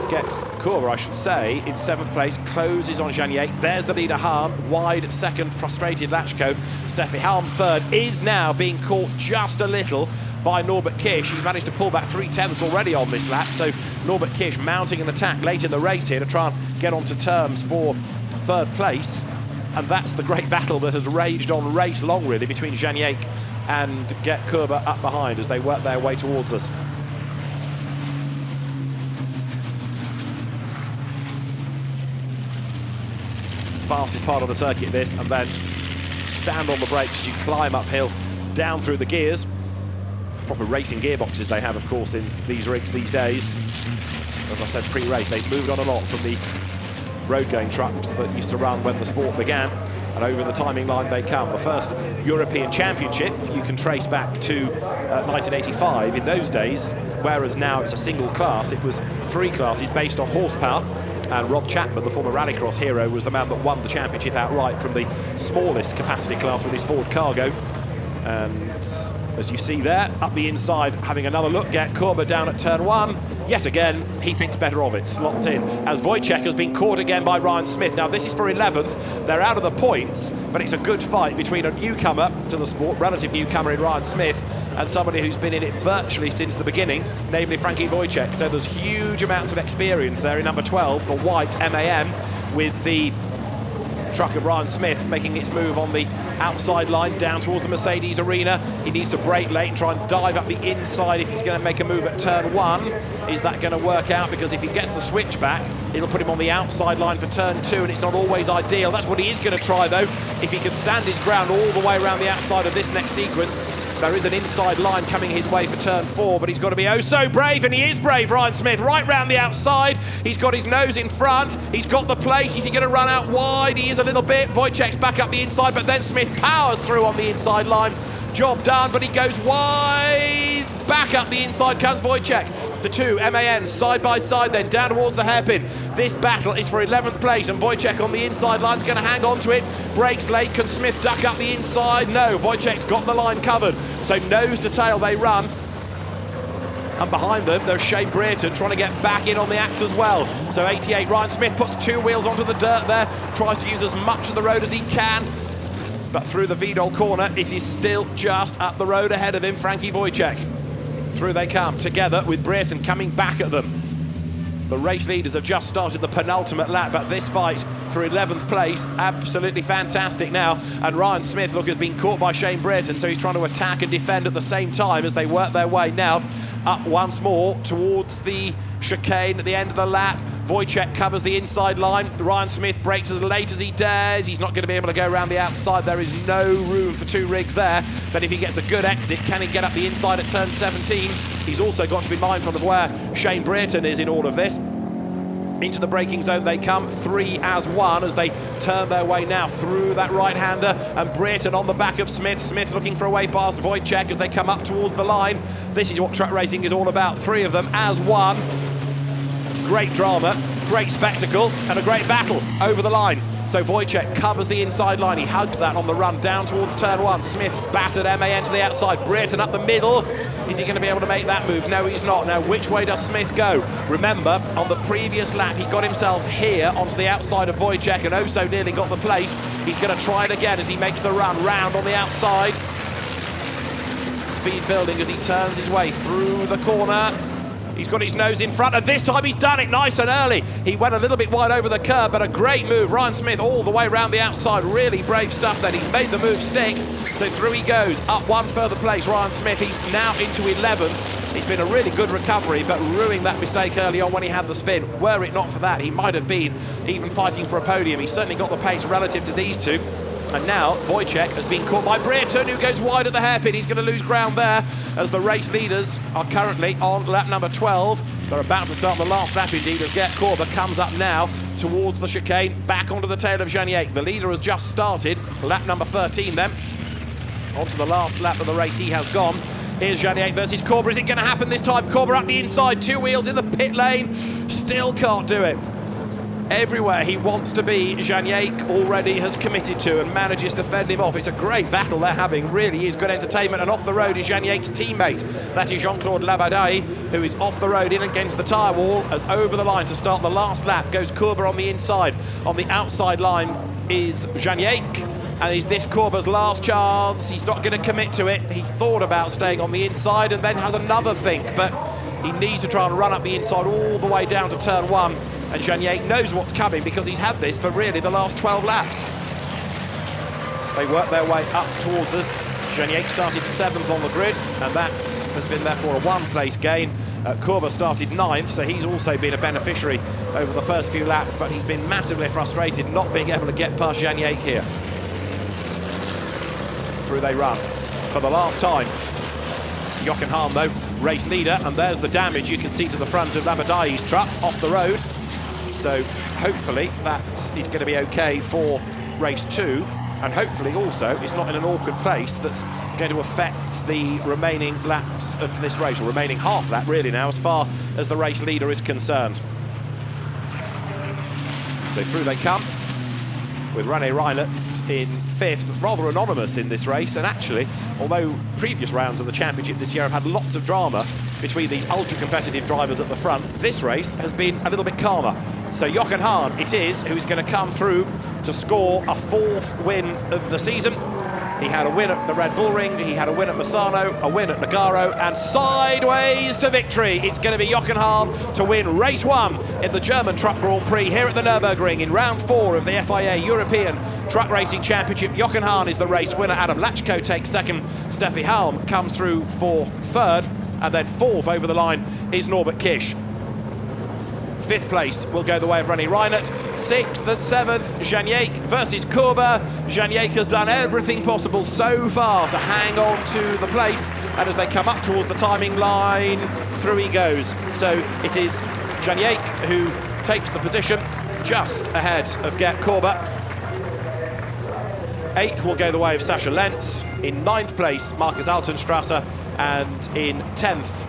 Gert Kurber, I should say, in 7th place, closes on Janier. There's the leader Hahn, wide second, frustrated Lachko. Steffi Halm third, is now being caught just a little by Norbert Kish. He's managed to pull back 3/10 already on this lap, so Norbert Kish mounting an attack late in the race here to try and get onto terms for 3rd place. And that's the great battle that has raged on race long, really, between Janier and Gert Kurber up behind as they work their way towards us. Fastest part of the circuit this, and then stand on the brakes as you climb uphill down through the gears. Proper racing gearboxes they have, of course, in these rigs these days. As I said pre-race, they've moved on a lot from the road-going trucks that used to run when the sport began, and over the timing line they come. The first European Championship you can trace back to 1985. In those days, whereas now it's a single class, it was 3 classes based on horsepower, and Rob Chapman, the former rallycross hero, was the man that won the championship outright from the smallest capacity class with his Ford Cargo. And as you see there, up the inside, having another look, Gert Kurber down at turn 1. Yet again, he thinks better of it, slots in, as Wojciech has been caught again by Ryan Smith. Now, this is for 11th. They're out of the points, but it's a good fight between a newcomer to the sport, relative newcomer in Ryan Smith, and somebody who's been in it virtually since the beginning, namely Frankie Wojciech. So there's huge amounts of experience there in number 12, the white MAM, with the truck of Ryan Smith making its move on the outside line down towards the Mercedes arena. He needs to brake late and try and dive up the inside if he's going to make a move at turn 1. Is that going to work out? Because if he gets the switch back, it'll put him on the outside line for turn 2, and it's not always ideal. That's what he is going to try, though. If he can stand his ground all the way around the outside of this next sequence, there is an inside line coming his way for turn 4, but he's got to be oh so brave, and he is brave, Ryan Smith, right round the outside. He's got his nose in front. He's got the place. Is he going to run out wide? He is a little bit. Wojciech's back up the inside, but then Smith powers through on the inside line. Job done, but he goes wide. Back up the inside comes Wojciech. The two MANs side by side, then down towards the hairpin. This battle is for 11th place, and Wojciech on the inside line is going to hang on to it. Brakes late. Can Smith duck up the inside? No, Wojciech's got the line covered. So nose to tail they run. And behind them, there's Shane Brereton trying to get back in on the act as well. So 88, Ryan Smith puts 2 wheels onto the dirt there, tries to use as much of the road as he can. But through the Vidal corner, it is still just up the road ahead of him, Frankie Wojciech. Through they come, together with Brereton coming back at them. The race leaders have just started the penultimate lap, but this fight for 11th place. Absolutely fantastic now. And Ryan Smith, look, has been caught by Shane Brereton, so he's trying to attack and defend at the same time as they work their way now up once more towards the chicane at the end of the lap. Wojciech covers the inside line. Ryan Smith brakes as late as he dares. He's not going to be able to go around the outside. There is no room for two rigs there. But if he gets a good exit, can he get up the inside at turn 17? He's also got to be mindful of where Shane Brereton is in all of this. Into the braking zone they come, 3 as 1 as they turn their way now through that right-hander, and Brereton on the back of Smith. Smith looking for a way past Wojciech as they come up towards the line. This is what truck racing is all about. 3 of them as 1. Great drama, great spectacle, and a great battle over the line. So Wojciech covers the inside line. He hugs that on the run down towards turn 1. Smith's battered MAN to the outside. Brereton up the middle. Is he going to be able to make that move? No, he's not. Now, which way does Smith go? Remember, on the previous lap, he got himself here onto the outside of Wojciech and oh so nearly got the place. He's going to try it again as he makes the run round on the outside. Speed building as he turns his way through the corner. He's got his nose in front, and this time he's done it nice and early. He went a little bit wide over the curb, but a great move. Ryan Smith all the way around the outside. Really brave stuff then. He's made the move stick, so through he goes. Up one further place, Ryan Smith. He's now into 11th. It's been a really good recovery, but ruining that mistake early on when he had the spin. Were it not for that, he might have been even fighting for a podium. He's certainly got the pace relative to these two. And now Wojciech has been caught by Brereton, who goes wide at the hairpin. He's going to lose ground there as the race leaders are currently on lap number 12. They're about to start the last lap indeed as Gert Korber comes up now towards the chicane, back onto the tail of Janiek. The leader has just started, lap number 13 then. Onto the last lap of the race he has gone. Here's Janiek versus Korber. Is it going to happen this time? Korber up the inside, 2 wheels in the pit lane. Still can't do it. Everywhere he wants to be, Janiek already has committed to and manages to fend him off. It's a great battle they're having, really is good entertainment. And off the road is Janiek's teammate. That is Jean-Claude Labadie, who is off the road in against the tyre wall. As over the line to start the last lap goes Korber on the inside. On the outside line is Janiek. And is this Korber's last chance? He's not going to commit to it. He thought about staying on the inside and then has another think, but he needs to try and run up the inside all the way down to turn 1. And Janiek knows what's coming because he's had this for really the last 12 laps. They work their way up towards us. Janiek started 7th on the grid, and that has been therefore a 1-place gain. Korber started 9th, so he's also been a beneficiary over the first few laps, but he's been massively frustrated not being able to get past Janiek here. Through they run for the last time. Jochen Hahn, though, race leader, and there's the damage you can see to the front of Labadie's truck off the road. So hopefully that is going to be okay for race 2, and hopefully also it's not in an awkward place that's going to affect the remaining laps of this race, or remaining half lap really now as far as the race leader is concerned. So through they come with René Reinert in 5th, rather anonymous in this race. And actually, although previous rounds of the championship this year have had lots of drama between these ultra-competitive drivers at the front, this race has been a little bit calmer. So Jochen Hahn it is who's going to come through to score a 4th win of the season. He had a win at the Red Bull Ring, he had a win at Misano, a win at Nogaro, and sideways to victory. It's going to be Jochen Hahn to win race 1 in the German Truck Grand Prix here at the Nürburgring in round 4 of the FIA European Truck Racing Championship. Jochen Hahn is the race winner. Adam Lachko takes 2nd. Steffi Halm comes through for 3rd. And then 4th over the line is Norbert Kisch. 5th place will go the way of René Reinert. 6th and 7th, Janiek versus Korber. Janiek has done everything possible so far to hang on to the place. And as they come up towards the timing line, through he goes. So it is Janiek who takes the position just ahead of Gert Korber. 8th will go the way of Sascha Lentz. In 9th place, Markus Altenstrasser. And in 10th,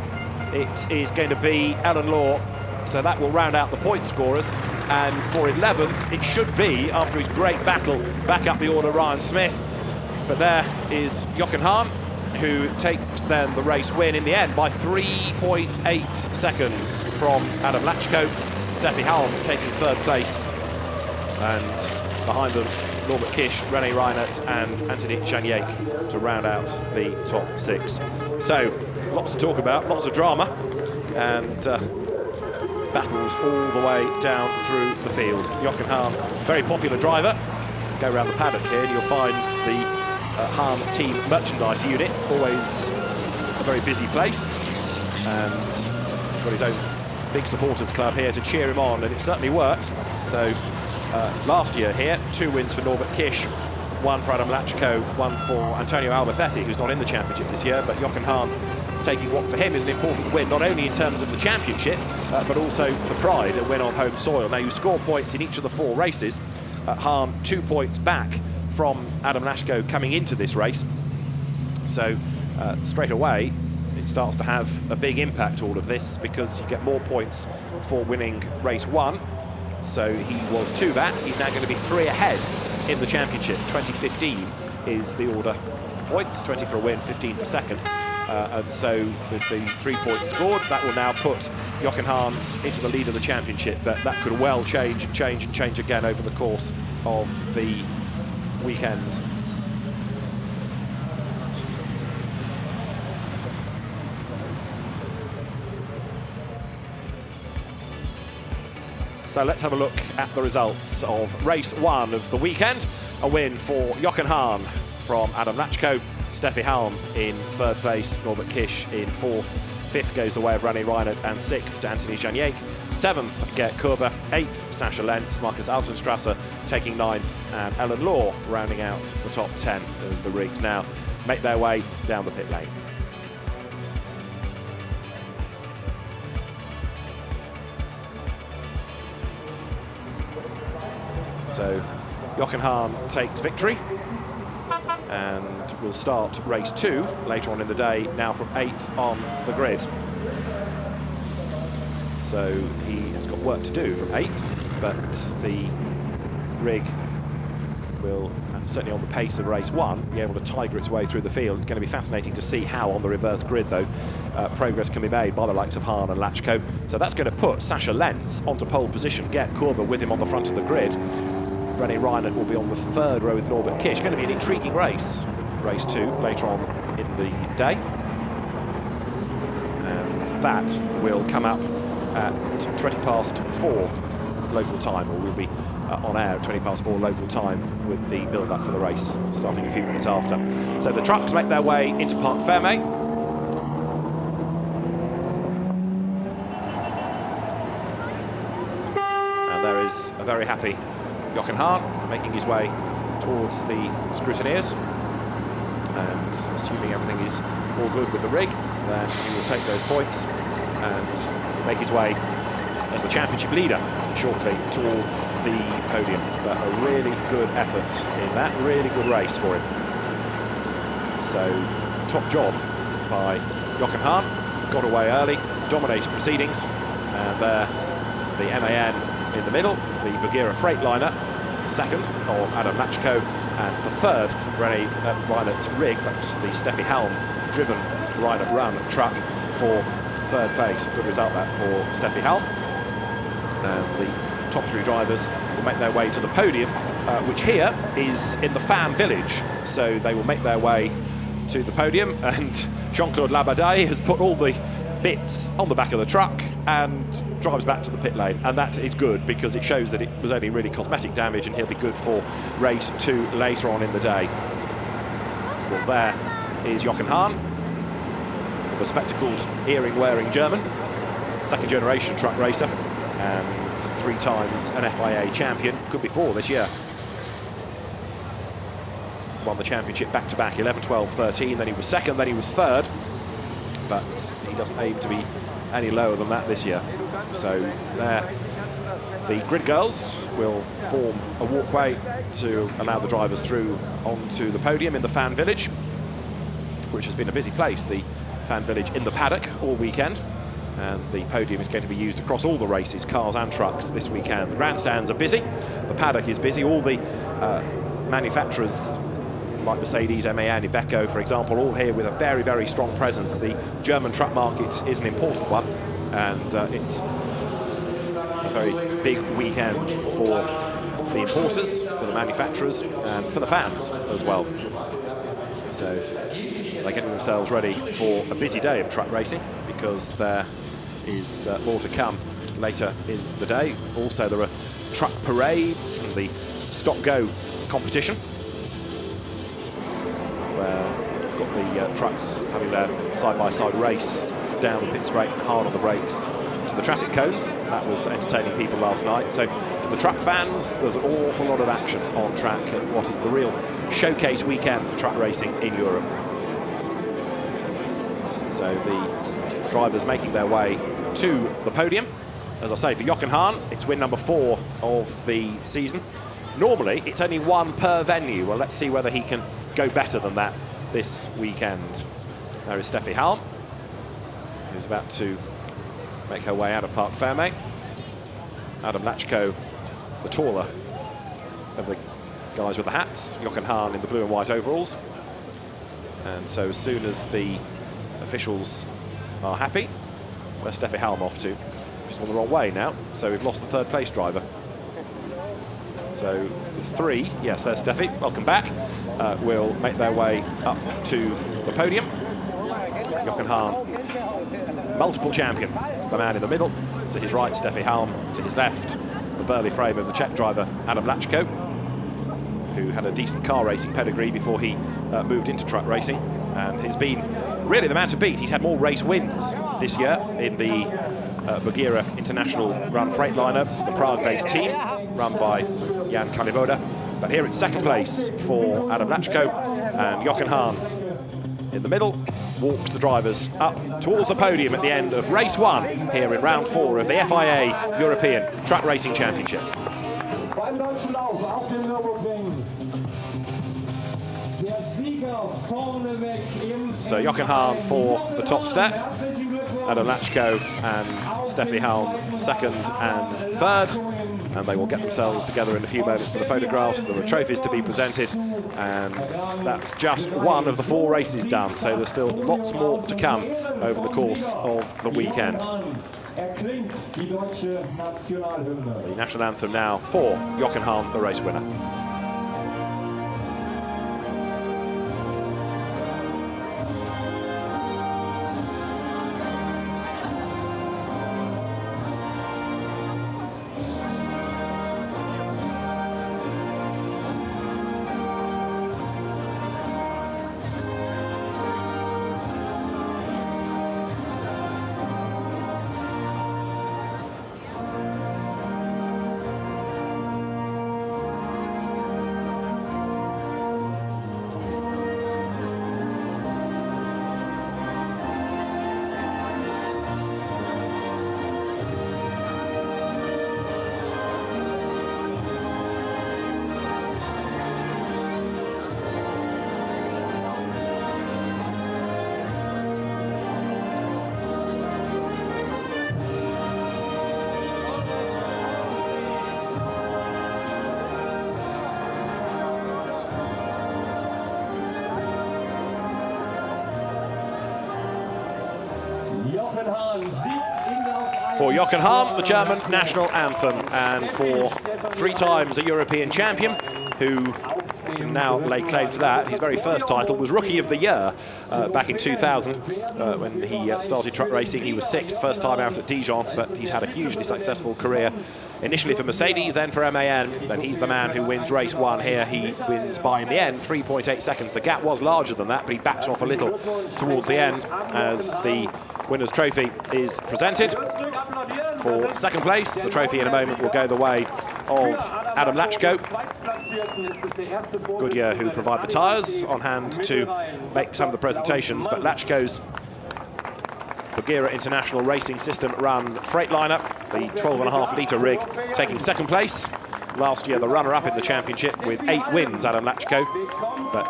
it is going to be Alan Law. So that will round out the point scorers. And for 11th, it should be, after his great battle, back up the order, Ryan Smith. But there is Jochen Hahn, who takes then the race win in the end by 3.8 seconds from Adam Lachko. Steffi Halm taking 3rd place. And behind them, Norbert Kisch, René Reinert and Anthony Janiek to round out the top 6. So, lots to talk about, lots of drama, and battles all the way down through the field. Jochen Hahn, very popular driver. Go around the paddock here and you'll find the Hahn team merchandise unit, always a very busy place, and got his own big supporters club here to cheer him on, and it certainly works. So last year here, 2 wins for Norbert Kish, 1 for Adam Lachko, 1 for Antonio Alberthetti, who's not in the championship this year, but Jochen Hahn taking what for him is an important win, not only in terms of the championship, but also for pride, a win on home soil. Now you score points in each of the 4 races. Hahn 2 points back from Adam Lachko coming into this race. So straight away, it starts to have a big impact, all of this, because you get more points for winning race 1. So he was 2 back, he's now going to be 3 ahead in the championship. 20-15 is the order of points, 20 for a win, 15 for second. And so with the 3 points scored, that will now put Jochen Hahn into the lead of the championship, but that could well change again over the course of the weekend. So let's have a look at the results of race 1 of the weekend. A win for Jochen Hahn from Adam Lachko, Steffi Halm in 3rd place, Norbert Kish in 4th. 5th goes the way of René Reinert, and 6th to Anthony Janiek. 7th, Gert Kurber. 8th, Sascha Lentz. Markus Altenstrasser taking 9th, and Ellen Law rounding out the top 10 as the rigs now make their way down the pit lane. So Jochen Hahn takes victory, and we'll start race 2 later on in the day, now from 8th on the grid. So he has got work to do from 8th, but the rig will, certainly on the pace of race 1, be able to tiger its way through the field. It's going to be fascinating to see how on the reverse grid, though, progress can be made by the likes of Hahn and Lachko. So that's going to put Sascha Lentz onto pole position, Gert Kurber with him on the front of the grid. René Reinert will be on the 3rd row with Norbert Kish. Going to be an intriguing race, race 2, later on in the day. And that will come up at 4:20 local time, or we'll be on air at 4:20 local time with the build-up for the race starting a few minutes after. So the trucks make their way into Parc Fermé. And there is a very happy Jochen Hahn making his way towards the scrutineers, and assuming everything is all good with the rig, then he will take those points and make his way as the championship leader shortly towards the podium. But a really good effort in that, really good race for him. So top job by Jochen Hahn, got away early, dominated proceedings, and there the MAN in the middle, the Bagheera Freightliner, 2nd of Adam Lachko, and for 3rd, René Reinert's rig, but the Steffi Halm driven Reinert run truck for 3rd place. Good result that for Steffi Halm. And the top 3 drivers will make their way to the podium, which here is in the fan village. So they will make their way to the podium, and Jean-Claude Labadie has put all the bits on the back of the truck and drives back to the pit lane, and that is good because it shows that it was only really cosmetic damage, and he'll be good for race 2 later on in the day. Well, there is Jochen Hahn, the bespectacled, earring-wearing German, 2nd generation truck racer, and 3 times an FIA champion, could be 4 this year. Won the championship back-to-back, 11, 12, 13, then he was 2nd, then he was 3rd, but he doesn't aim to be any lower than that this year. So there, the grid girls will form a walkway to allow the drivers through onto the podium in the fan village, which has been a busy place, the fan village in the paddock all weekend. And the podium is going to be used across all the races, cars and trucks, this weekend. The grandstands are busy, the paddock is busy, all the manufacturers like Mercedes, MAN, Iveco, for example, all here with a very, very strong presence. The German truck market is an important one, and it's a very big weekend for the importers, for the manufacturers, and for the fans as well. So they're getting themselves ready for a busy day of truck racing, because there is more to come later in the day. Also, there are truck parades and the stop-go competition, where you've got the trucks having their side-by-side race down the pit straight, hard on the brakes to the traffic cones. That was entertaining people last night. So for the truck fans, there's an awful lot of action on track at what is the real showcase weekend for truck racing in Europe. So the drivers making their way to the podium. As I say, for Jochen Hahn, it's win number 4 of the season. Normally, it's only 1 per venue. Well, let's see whether he can go better than that this weekend. There is Steffi Halm, who's about to make her way out of Parc Fermé. Adam Lachko, the taller of the guys with the hats. Jochen Hahn in the blue and white overalls. And so as soon as the officials are happy, where's Steffi Halm off to? She's on the wrong way now, so we've lost the 3rd place driver. So 3, yes, there's Steffi, welcome back, will make their way up to the podium. Jochen Hahn, multiple champion, the man in the middle. To his right, Steffi Halm. To his left, the burly frame of the Czech driver, Adam Lachko, who had a decent car racing pedigree before he moved into truck racing, and has been really the man to beat. He's had more race wins this year in the Bagheera International Run Freightliner, the Prague-based team, run by Jan Kalivoda. But here it's 2nd place for Adam Lachko, and Jochen Hahn in the middle walks the drivers up towards the podium at the end of race 1 here in round 4 of the FIA European Truck Racing Championship. So Jochen Hahn for the top step, Adam Lachko and Steffi Halm 2nd and 3rd. And they will get themselves together in a few moments for the photographs. There are trophies to be presented, and that's just 1 of the 4 races done, so there's still lots more to come over the course of the weekend. The national anthem now for Jochen Hahn, the race winner. For Jochen Hahn, the German national anthem, and for 3 times a European champion, who can now lay claim to that. His very first title was Rookie of the Year back in 2000 when he started truck racing. He was 6th, first time out at Dijon, but he's had a hugely successful career. Initially for Mercedes, then for MAN, and he's the man who wins race 1 here. He wins by, in the end, 3.8 seconds. The gap was larger than that, but he backed off a little towards the end as the winner's trophy is presented. For 2nd place, the trophy in a moment will go the way of Adam Lachko. Goodyear, who provide the tyres, on hand to make some of the presentations, but Lachko's Bagheera International Racing System run Freightliner, the 12.5 litre rig, taking 2nd place. Last year, the runner-up in the championship with 8 wins, Adam Lachko, but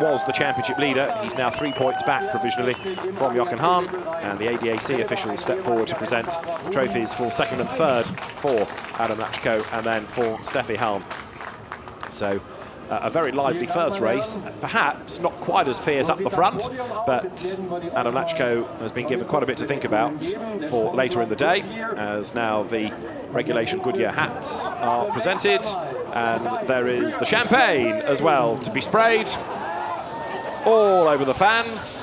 was the championship leader. He's now 3 points back provisionally from Jochen Hahn, and the ADAC officials step forward to present trophies for 2nd and 3rd for Adam Lachko and then for Steffi Halm. So a very lively first race, perhaps not quite as fierce up the front, but Adam Lachko has been given quite a bit to think about for later in the day, as now the regulation Goodyear hats are presented, and there is the champagne as well to be sprayed all over the fans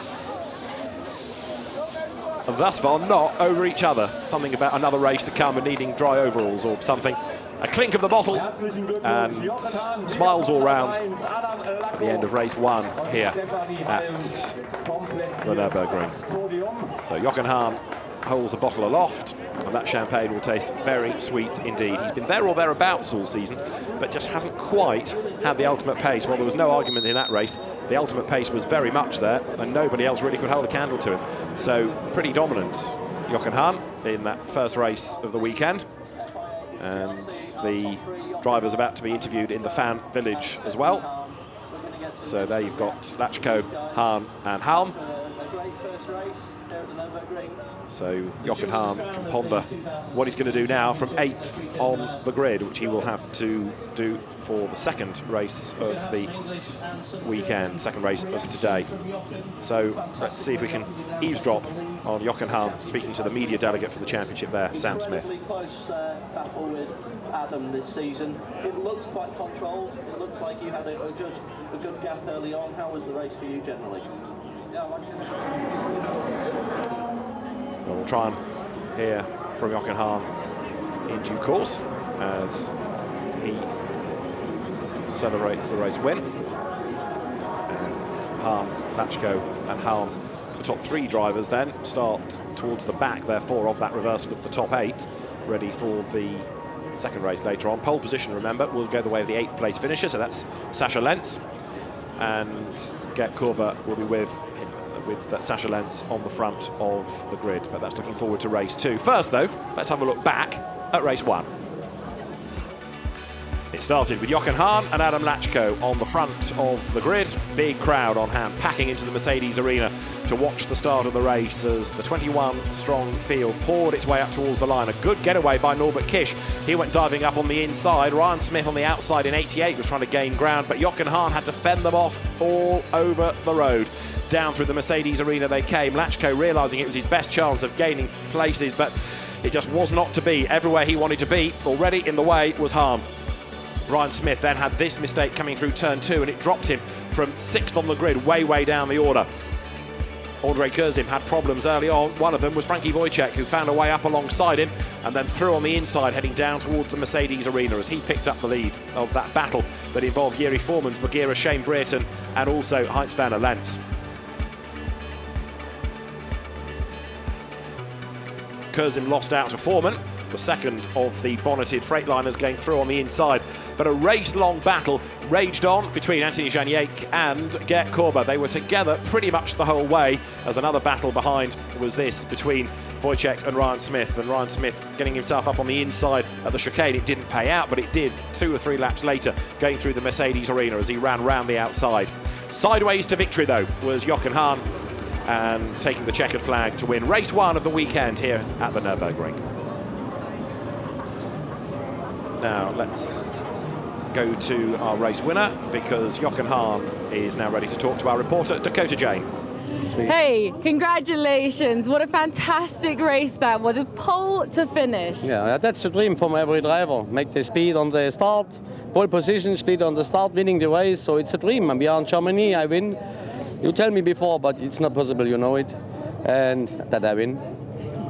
thus far not over each other. Something about another race to come and needing dry overalls or something. A clink of the bottle and smiles all round at the end of race 1 here at the Nürburgring. So Jochen Hahn holds the bottle aloft, and that champagne will taste very sweet indeed. He's been there or thereabouts all season, but just hasn't quite had the ultimate pace. Well, there was no argument in that race. The ultimate pace was very much there, and nobody else really could hold a candle to him. So pretty dominant, Jochen Hahn, in that first race of the weekend. And the driver's about to be interviewed in the fan village as well. So there you've got Lachko, Hahn and Halm. So Jochen Hahn can ponder what he's going to do now from 8th on the grid, which he will have to do for the second race of the weekend, second race of today. So let's see if we can eavesdrop on Jochen Hahn speaking to the media delegate for the championship there, Sam Smith. Close battle with Adam this season. It looks quite controlled. It looks like you had a good gap early on. How was the race for you generally? Well, we'll try and hear from Jochen Hahn in due course as he celebrates the race win. And Hahn, Lachko and Halm, the top 3 drivers then, start towards the back, therefore, of that reversal of the top 8, ready for the second race later on. Pole position, remember, will go the way of the 8th place finisher, so that's Sascha Lenz. And Gert Kurber will be with Sascha Lenz on the front of the grid, but that's looking forward to race 2. First, though, let's have a look back at race 1. It started with Jochen Hahn and Adam Lachko on the front of the grid. Big crowd on hand, packing into the Mercedes arena to watch the start of the race as the 21-strong field poured its way up towards the line. A good getaway by Norbert Kisch. He went diving up on the inside. Ryan Smith on the outside in 88 was trying to gain ground, but Jochen Hahn had to fend them off all over the road. Down through the Mercedes arena they came. Lachko realising it was his best chance of gaining places, but it just was not to be. Everywhere he wanted to be, already in the way was Hahn. Ryan Smith then had this mistake coming through turn 2, and it dropped him from 6th on the grid, way down the order. Andre Kurzim had problems early on. One of them was Frankie Wojciech, who found a way up alongside him and then threw on the inside, heading down towards the Mercedes arena as he picked up the lead of that battle that involved Jiri Foreman's, Bagheera, Shane Brereton and also Heinz Werner Lenz. Kurzim lost out to Foreman, the second of the bonneted Freightliners going through on the inside. But a race-long battle raged on between Anthony Janiak and Gert Kurber. They were together pretty much the whole way, as another battle behind was this between Wojciech and Ryan Smith. And Ryan Smith getting himself up on the inside at the chicane. It didn't pay out, but it did 2 or 3 laps later, going through the Mercedes arena as he ran round the outside. Sideways to victory, though, was Jochen Hahn, and taking the checkered flag to win race 1 of the weekend here at the Nürburgring. Now let's go to our race winner, because Jochen Hahn is now ready to talk to our reporter Dakota Jane. Hey, congratulations. What a fantastic race that was, a pole to finish. Yeah, that's the dream from every driver. Make the speed on the start, pole position, speed on the start, winning the race. So it's a dream. And we are in Germany, I win. You tell me before, but it's not possible, you know it. And that I win.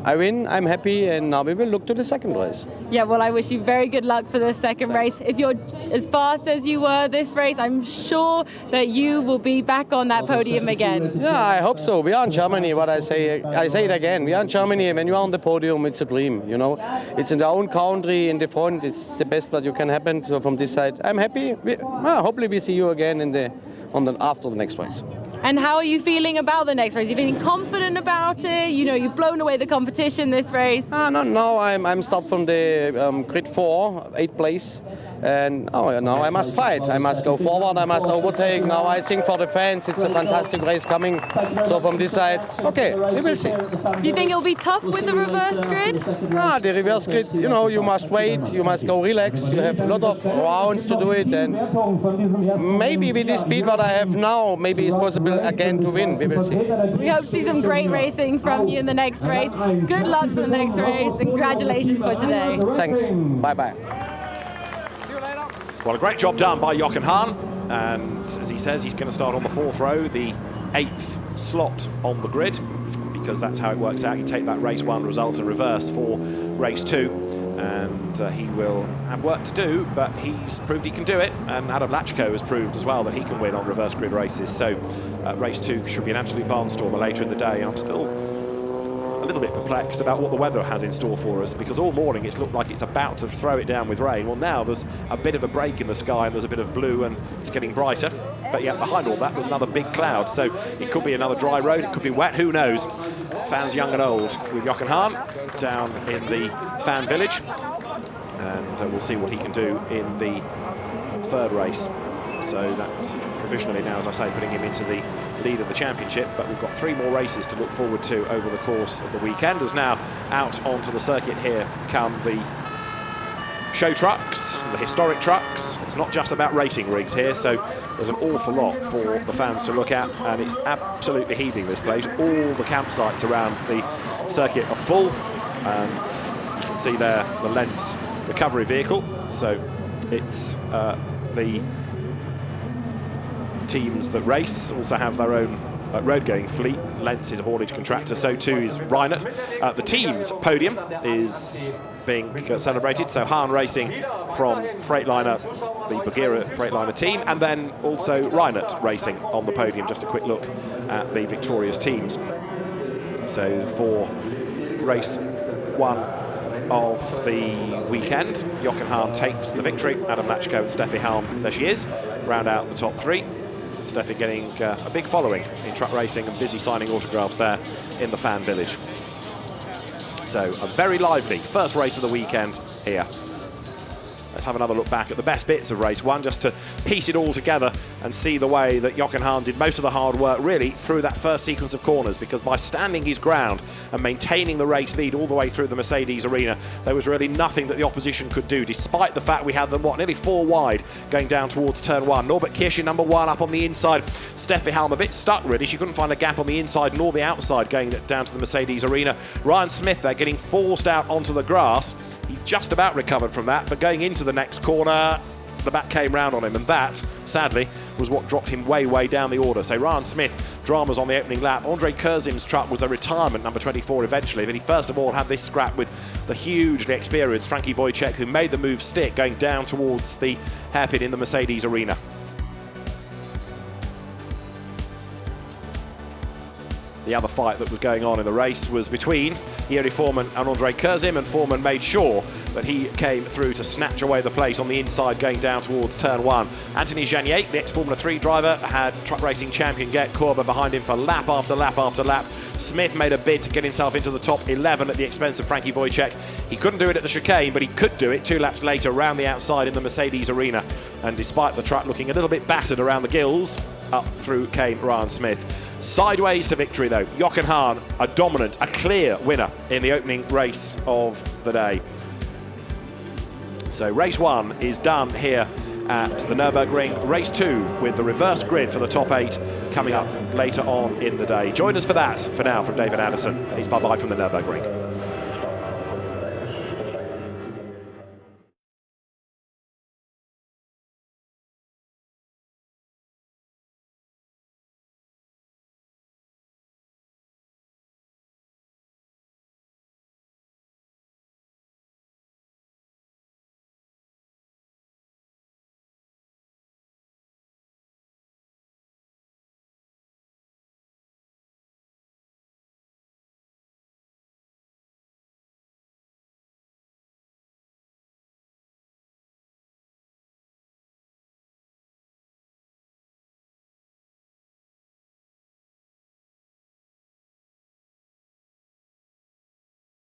I win, I'm happy, and now we will look to the second race. Yeah, well, I wish you very good luck for the second race. If you're as fast as you were this race, I'm sure that you will be back on that podium again. Yeah, I hope so. We are in Germany, what I say it again. We are in Germany, when you are on the podium, it's a dream, you know. It's in their own country, in the front, it's the best that you can happen. So from this side, I'm happy. Hopefully we see you again after the next race. And how are you feeling about the next race? You're feeling confident about it? You know, you've blown away the competition this race. No, I'm start from the grid 4, 8th place. And now I must fight. I must go forward, I must overtake. Now I think for the fans, it's a fantastic race coming. So from this side, okay, we will see. Do you think it'll be tough with the reverse grid? The reverse grid, you know, you must wait, you must go relax. You have a lot of rounds to do it. And maybe with the speed what I have now, maybe it's possible again to win. We will see. We hope to see some great racing from you in the next race. Good luck for the next race, and congratulations for today. Thanks. Bye-bye. Well, a great job done by Jochen Hahn, and as he says, he's going to start on the 4th row, the 8th slot on the grid, because that's how it works out. You take that race 1 result and reverse for race 2, and he will have work to do, but he's proved he can do it, and Adam Lachko has proved as well that he can win on reverse grid races. So race 2 should be an absolute barnstormer later in the day, and I'm still a little bit perplexed about what the weather has in store for us, because all morning it's looked like it's about to throw it down with rain. Well, now there's a bit of a break in the sky and there's a bit of blue and it's getting brighter, but yet behind all that there's another big cloud, so it could be another dry road, it could be wet, who knows. Fans young and old with Jochen Hahn down in the fan village, and we'll see what he can do in the 3rd race. So that provisionally now, as I say, putting him into the lead of the championship, but we've got 3 more races to look forward to over the course of the weekend. As now out onto the circuit here come the show trucks, the historic trucks. It's not just about racing rigs here, so there's an awful lot for the fans to look at, and it's absolutely heaving, this place. All the campsites around the circuit are full, and you can see there the Lentz recovery vehicle. So it's the teams that race also have their own road-going fleet. Lentz is a haulage contractor, so too is Reinert. The team's podium is being celebrated, so Hahn racing from Freightliner, the Bagheera Freightliner team, and then also Reinert racing on the podium. Just a quick look at the victorious teams. So for race 1 of the weekend, Jochen Hahn takes the victory. Adam Lachko and Steffi Halm, there she is, round out the top 3. Steffi getting a big following in truck racing and busy signing autographs there in the fan village. So a very lively first race of the weekend here. Let's have another look back at the best bits of race 1, just to piece it all together and see the way that Jochen Hahn did most of the hard work really through that first sequence of corners, because by standing his ground and maintaining the race lead all the way through the Mercedes arena, there was really nothing that the opposition could do, despite the fact we had them, nearly 4 wide going down towards turn 1. Norbert Kirsch in number 1 up on the inside. Steffi Halm a bit stuck really. She couldn't find a gap on the inside nor the outside going down to the Mercedes arena. Ryan Smith there getting forced out onto the grass. He just about recovered from that, but going into the next corner, the back came round on him, and that, sadly, was what dropped him way, way down the order. So Ryan Smith, dramas on the opening lap. Andre Kurzim's truck was a retirement number 24 eventually, but he first of all had this scrap with the hugely experienced Frankie Wojciech, who made the move stick going down towards the hairpin in the Mercedes arena. The other fight that was going on in the race was between Jiri Foreman and Andre Kurzim, and Foreman made sure that he came through to snatch away the place on the inside going down towards turn 1. Anthony Janier, the ex-Formula 3 driver, had truck racing champion Gert Korber behind him for lap after lap after lap. Smith made a bid to get himself into the top 11 at the expense of Frankie Wojciech. He couldn't do it at the chicane, but he could do it 2 laps later around the outside in the Mercedes arena. And despite the truck looking a little bit battered around the gills, up through came Ryan Smith. Sideways to victory though, Jochen Hahn, a dominant, a clear winner in the opening race of the day. So race 1 is done here at the Nürburgring. Race 2 with the reverse grid for the top 8 coming up later on in the day. Join us for that. For now, from David Anderson, it's bye-bye from the Nürburgring.